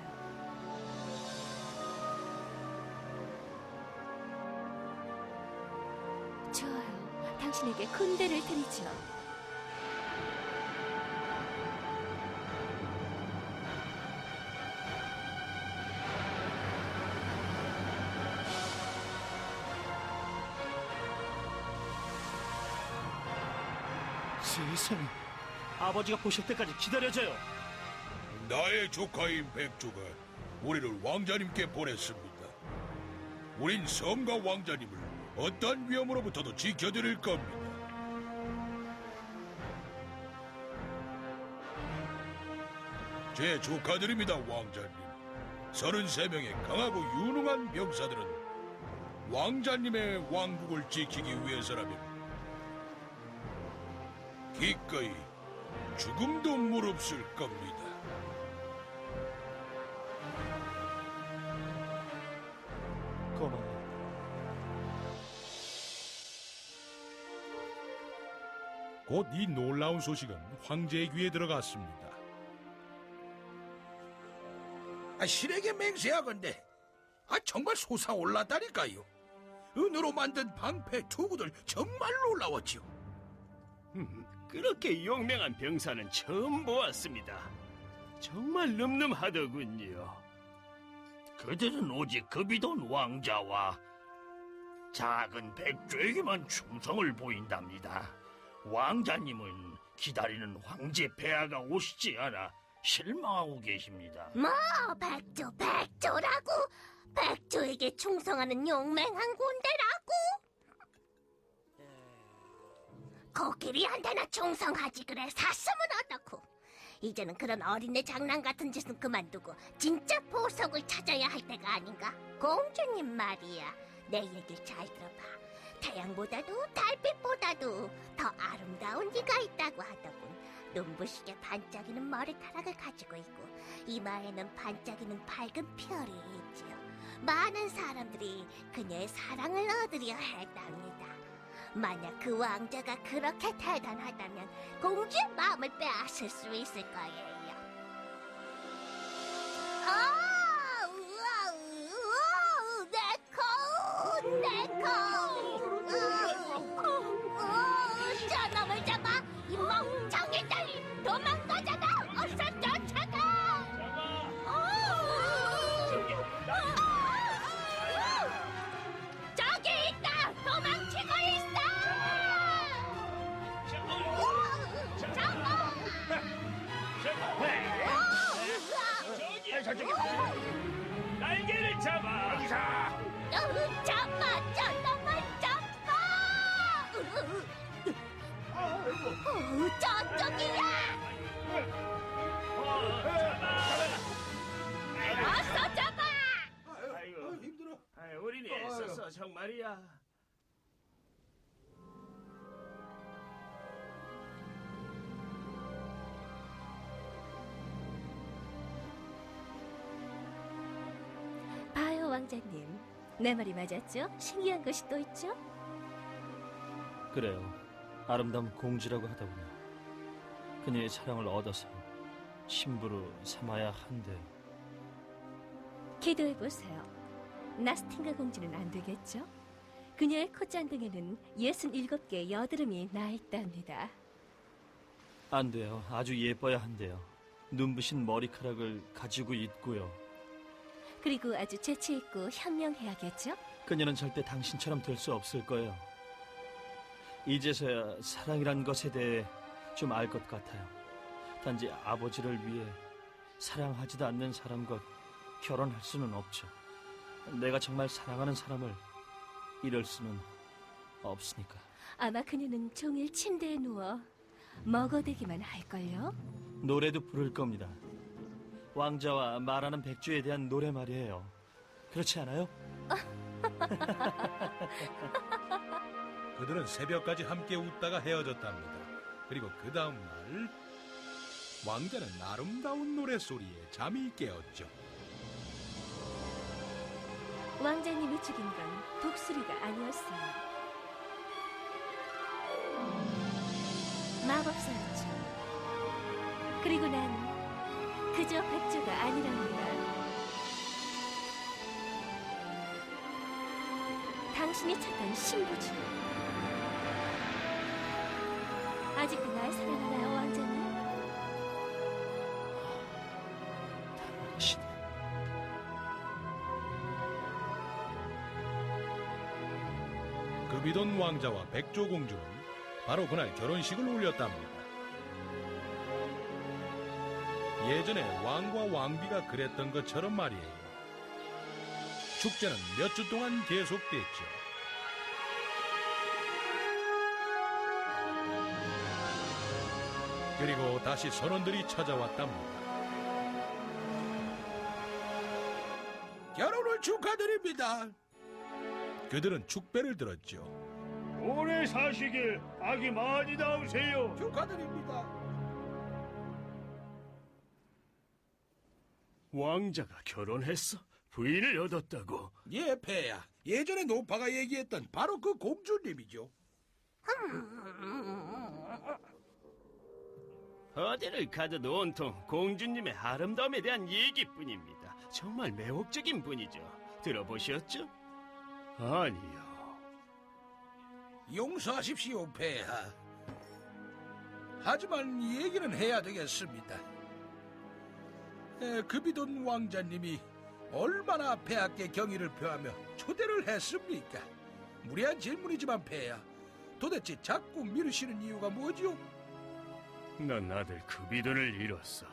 [SPEAKER 6] 좋아요. 당신에게 군대를 드리죠.
[SPEAKER 8] 세상에, 아버지가 보실 때까지 기다려줘요.
[SPEAKER 1] 나의 조카인 백조가 우리를 왕자님께 보냈습니다. 우린 섬과 왕자님을 어떤 위험으로부터도 지켜드릴 겁니다. 제 조카들입니다, 왕자님. 33명의 강하고 유능한 병사들은 왕자님의 왕국을 지키기 위해서라면 기꺼이 죽음도 무릅쓸 겁니다.
[SPEAKER 8] 고마워.
[SPEAKER 1] 곧 이 놀라운 소식은 황제의 귀에 들어갔습니다.
[SPEAKER 9] 실에게 맹세하건대 정말 솟아올랐다니까요. 은으로 만든 방패 투구들 정말 놀라웠지요.
[SPEAKER 4] 그렇게 용맹한 병사는 처음 보았습니다. 정말 늠름하더군요.
[SPEAKER 11] 그들은 오직 급이돈 왕자와 작은 백조에게만 충성을 보인답니다. 왕자님은 기다리는 황제 폐하가 오시지 않아 실망하고 계십니다.
[SPEAKER 2] 뭐 백조라고? 백조에게 충성하는 용맹한 군대라고? 코끼리한테나 충성하지 그래 샀으면 어떻고. 이제는 그런 어린애 장난 같은 짓은 그만두고 진짜 보석을 찾아야 할 때가 아닌가? 공주님 말이야, 내 얘기를 잘 들어봐. 태양보다도 달빛보다도 더 아름다운 이가 있다고 하더군. 눈부시게 반짝이는 머리카락을 가지고 있고 이마에는 반짝이는 밝은 별이 있지요. 많은 사람들이 그녀의 사랑을 얻으려 했답니다. 만약 그 왕자가 그렇게 대단하다면 공주의 마음을 빼앗을 수 있을 거예요. 내 코! 저놈을 잡아! 이 멍청이들! 도망가잖아! 어서 쫓아가! 저기 있다! 도망치고 있어!
[SPEAKER 11] 저기 날개를 잡아.
[SPEAKER 2] 잡아! 저놈을 잡아! 저쪽이야! 어서 잡아!
[SPEAKER 4] 아이고, 힘들어. 우리는 애써서 정말이야.
[SPEAKER 6] 봐요, 왕자님. 내 말이 맞았죠? 신기한 것이 또 있죠?
[SPEAKER 8] 그래요. 아름다운 공주라고 하더군요. 그녀의 사랑을 얻어서 신부로 삼아야 한대요.
[SPEAKER 6] 기도해보세요. 나스팅가 공주는 안 되겠죠? 그녀의 콧잔등에는 67개의 여드름이 나있답니다.
[SPEAKER 8] 안 돼요. 아주 예뻐야 한대요. 눈부신 머리카락을 가지고 있고요.
[SPEAKER 6] 그리고 아주 재치있고 현명해야겠죠?
[SPEAKER 8] 그녀는 절대 당신처럼 될 수 없을 거예요. 이제서야 사랑이란 것에 대해 좀 알 것 같아요. 단지 아버지를 위해 사랑하지도 않는 사람과 결혼할 수는 없죠. 내가 정말 사랑하는 사람을 이럴 수는 없으니까.
[SPEAKER 6] 아마 그녀는 종일 침대에 누워 먹어대기만 할걸요?
[SPEAKER 8] 노래도 부를 겁니다. 왕자와 말하는 백조에 대한 노래 말이에요. 그렇지 않아요?
[SPEAKER 1] 그들은 새벽까지 함께 웃다가 헤어졌답니다. 그리고 그 다음 날 왕자는 아름다운 노랫소리에 잠이 깨었죠.
[SPEAKER 6] 왕자님이 죽인 건 독수리가 아니었어요. 마법사였죠. 그리고 난 그저 백조가 아니랍니다. 당신이 찾던 신부죠. 아직도 날 사랑하나요, 왕자님?
[SPEAKER 8] 당신.
[SPEAKER 1] 급이돈 왕자와 백조공주는 바로 그날 결혼식을 올렸답니다. 예전에 왕과 왕비가 그랬던 것처럼 말이에요. 축제는 몇 주 동안 계속됐죠. 그리고 다시 선원들이 찾아왔답니다.
[SPEAKER 9] 결혼을 축하드립니다.
[SPEAKER 1] 그들은 축배를 들었죠.
[SPEAKER 11] 오래 사시길 아기 많이 나오세요.
[SPEAKER 9] 축하드립니다.
[SPEAKER 4] 왕자가 결혼했어? 부인을 얻었다고?
[SPEAKER 9] 예, 폐야. 예전에 노파가 얘기했던 바로 그 공주님이죠.
[SPEAKER 4] 어디를 가도 온통 공주님의 아름다움에 대한 얘기뿐입니다. 정말 매혹적인 분이죠. 들어보셨죠? 아니요.
[SPEAKER 9] 용서하십시오, 폐하. 하지만 이 얘기는 해야 되겠습니다. 급이돈 왕자님이 얼마나 폐하께 경의를 표하며 초대를 했습니까? 무례한 질문이지만 폐하, 도대체 자꾸 미루시는 이유가 뭐지요?
[SPEAKER 4] 난 아들 급이돈을 잃었어.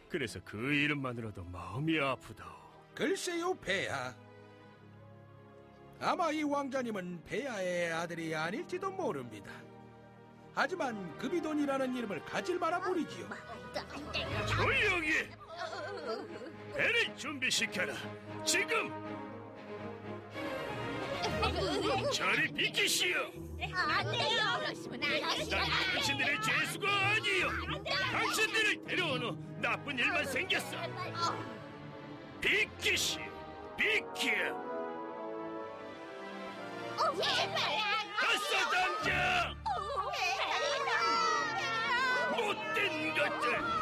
[SPEAKER 4] 그래서 그 이름만으로도 마음이 아프다오.
[SPEAKER 9] 글쎄요, 폐하. 아마 이 왕자님은 폐하의 아들이 아닐지도 모릅니다. 하지만 급이돈이라는 이름을 가질 만한 분이지요.
[SPEAKER 11] 조용히! 배를 준비시켜라. 지금! 저리 비키시오.
[SPEAKER 2] 안 돼요. 그러시면 안
[SPEAKER 11] 난 당신들의 죄수가 아니요. 당신들을 데려온 후 나쁜 일만 생겼어. 비키시오. 비키오. 가서 당장! 못된 것들!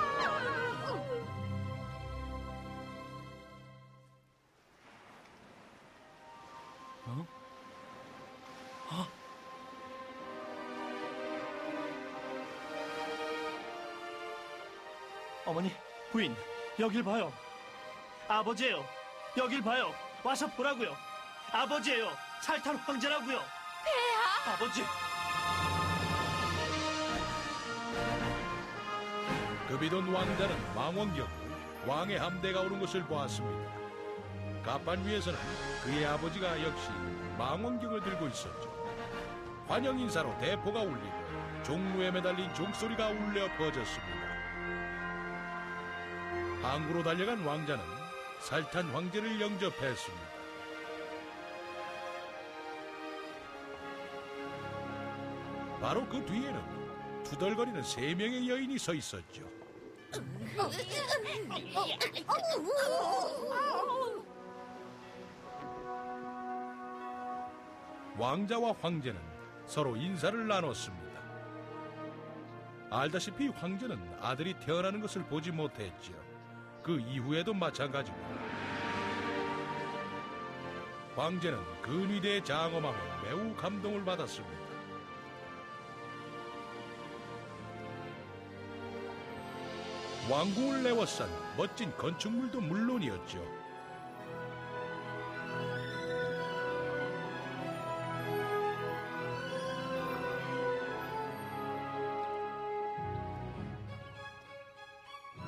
[SPEAKER 8] 어머니, 부인, 여길 봐요. 아버지예요. 여길 봐요. 와서 보라고요. 아버지예요. 살탄 황제라고요. 폐하! 아버지.
[SPEAKER 1] 급이돈 왕자는 망원경 왕의 함대가 오는 것을 보았습니다. 갑판 위에서는 그의 아버지가 역시 망원경을 들고 있었죠. 환영 인사로 대포가 울리고 종루에 매달린 종소리가 울려 퍼졌습니다. 항구로 달려간 왕자는 살탄 황제를 영접했습니다. 바로 그 뒤에는 투덜거리는 3명의 여인이 서 있었죠. 왕자와 황제는 서로 인사를 나눴습니다. 알다시피 황제는 아들이 태어나는 것을 보지 못했죠. 그 이후에도 마찬가지고 황제는 근위대의 장엄함에 매우 감동을 받았습니다. 왕궁을 내워싼 멋진 건축물도 물론이었죠.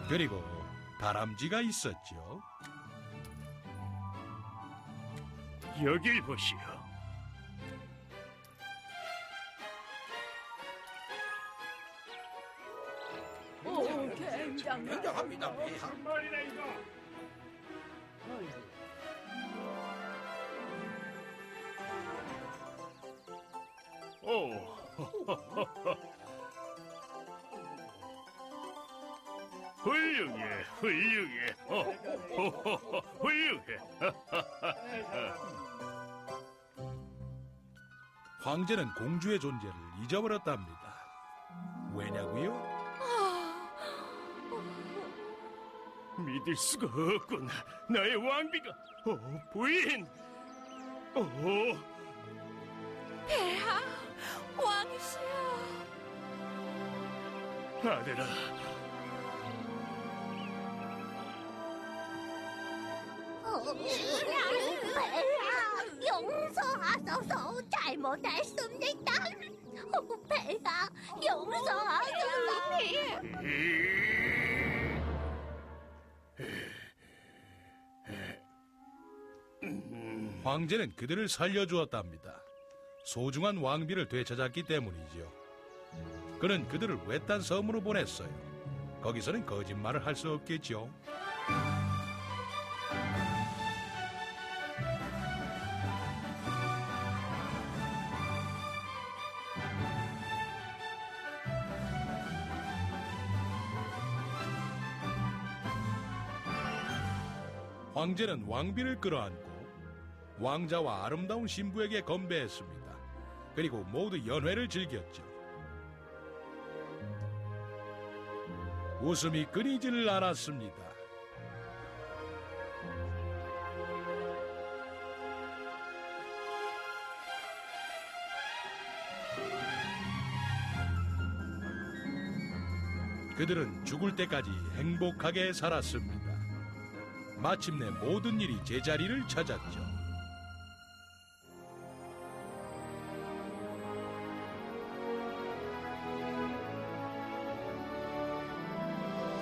[SPEAKER 1] 그리고 다람쥐가 있었죠.
[SPEAKER 4] 여길 보시오.
[SPEAKER 9] 굉장합니다, 폐하.
[SPEAKER 11] 말이나 이거. 오. 훌륭해, 훌륭해. 훌륭해.
[SPEAKER 1] 황제는 공주의 존재를 잊어버렸답니다. 왜냐고요?
[SPEAKER 11] 믿을 수가 없구나. 나의 왕비가. 부인.
[SPEAKER 5] 폐하, 왕이시여.
[SPEAKER 11] 아들아.
[SPEAKER 2] 폐하, 용서하소서. 잘못했습니다. 폐하, 용서하소서.
[SPEAKER 1] 황제는 그들을 살려주었답니다. 소중한 왕비를 되찾았기 때문이죠. 그는 그들을 외딴 섬으로 보냈어요. 거기서는 거짓말을 할 수 없겠죠. 황제는 왕비를 끌어안고 왕자와 아름다운 신부에게 건배했습니다. 그리고 모두 연회를 즐겼죠. 웃음이 끊이지를 않았습니다. 그들은 죽을 때까지 행복하게 살았습니다. 마침내 모든 일이 제자리를 찾았죠.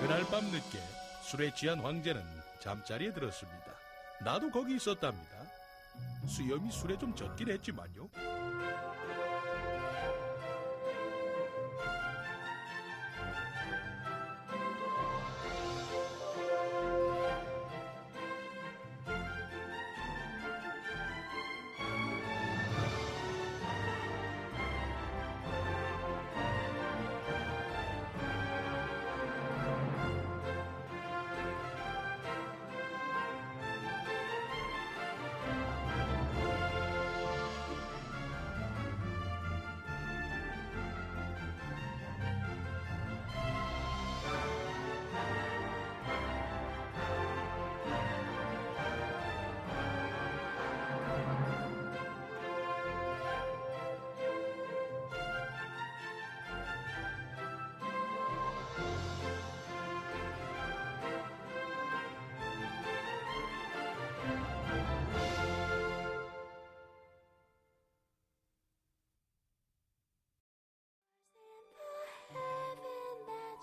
[SPEAKER 1] 그날 밤 늦게 술에 취한 황제는 잠자리에 들었습니다. 나도 거기 있었답니다. 수염이 술에 좀 젖긴 했지만요.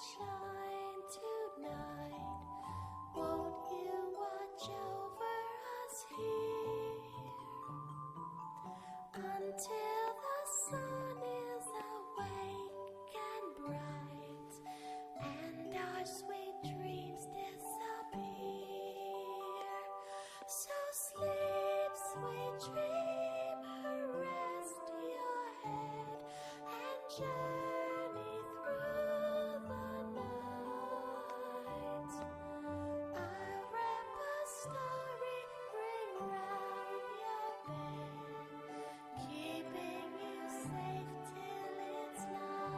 [SPEAKER 3] Shine tonight. Won't you watch over us here until the sun is awake and bright and our sweet dreams disappear? So sleep, sweet dreamer, rest your head and journey through the night. I'll wrap a starry ring round your bed, keeping you safe till it's light.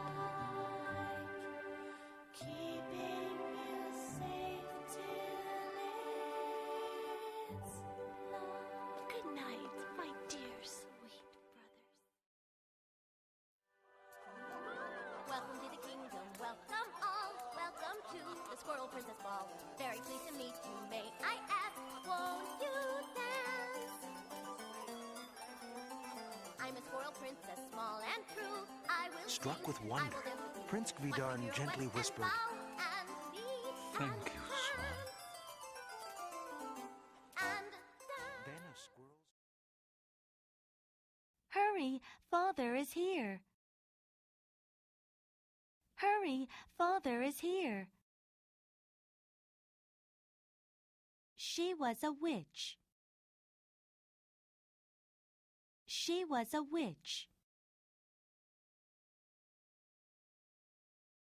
[SPEAKER 3] Keeping you safe till it's light. Good night, my dear sweet brothers.
[SPEAKER 2] Welcome to the kingdom, welcome all. Welcome to the Squirrel Princess Ball. Very pleased to meet you. May I ask, won't you dance? I'm a squirrel princess, small and true. I will
[SPEAKER 12] Struck
[SPEAKER 2] sing,
[SPEAKER 12] with
[SPEAKER 2] I
[SPEAKER 12] wonder,
[SPEAKER 2] will dance with you.
[SPEAKER 12] Prince Gvidon
[SPEAKER 2] But
[SPEAKER 12] gently
[SPEAKER 2] hear what
[SPEAKER 12] whispered,
[SPEAKER 2] and bow and kneel
[SPEAKER 12] "Thank
[SPEAKER 2] and
[SPEAKER 12] you, Swan."
[SPEAKER 2] and dance.
[SPEAKER 12] Then a squirrel's
[SPEAKER 13] Hurry, Father is here. Hurry, Father is here. She was a witch. She was a witch.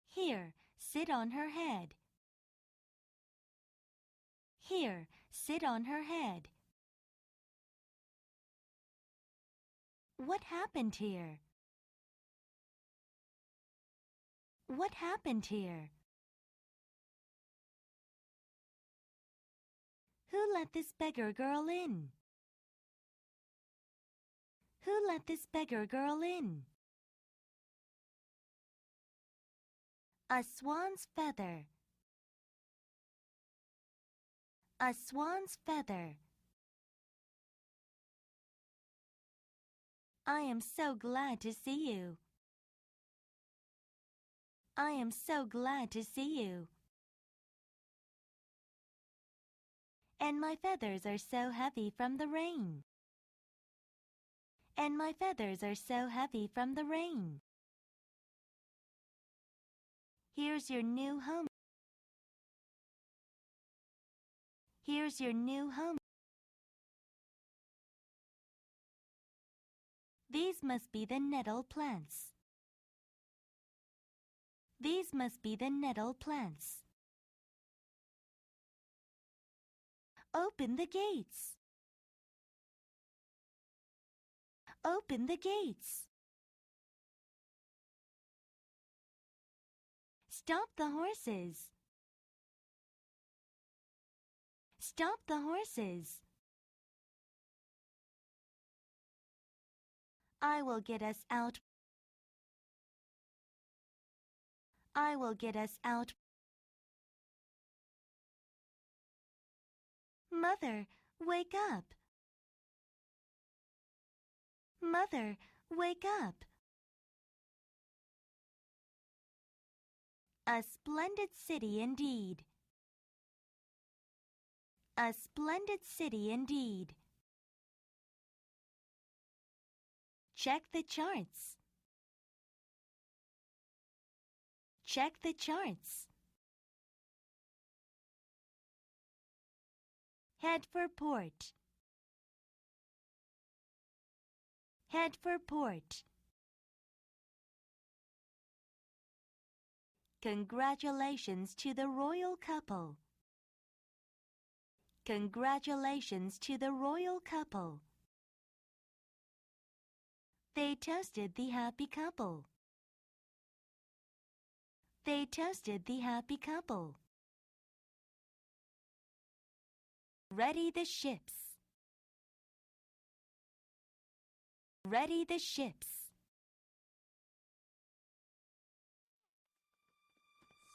[SPEAKER 13] Here, sit on her head. Here, sit on her head. What happened here? What happened here? Who let this beggar girl in? Who let this beggar girl in? A swan's feather. A swan's feather. I am so glad to see you. I am so glad to see you. And my feathers are so heavy from the rain. And my feathers are so heavy from the rain. Here's your new home. Here's your new home. These must be the nettle plants. These must be the nettle plants. Open the gates. Open the gates. Stop the horses. Stop the horses. I will get us out. I will get us out. Mother, wake up. Mother, wake up. A splendid city indeed. A splendid city indeed. Check the charts. Check the charts. Head for port. Head for port. Congratulations to the royal couple. Congratulations to the royal couple. They toasted the happy couple. They toasted the happy couple. Ready the ships. Ready the ships.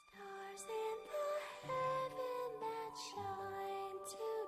[SPEAKER 3] Stars in the heaven that shine tonight.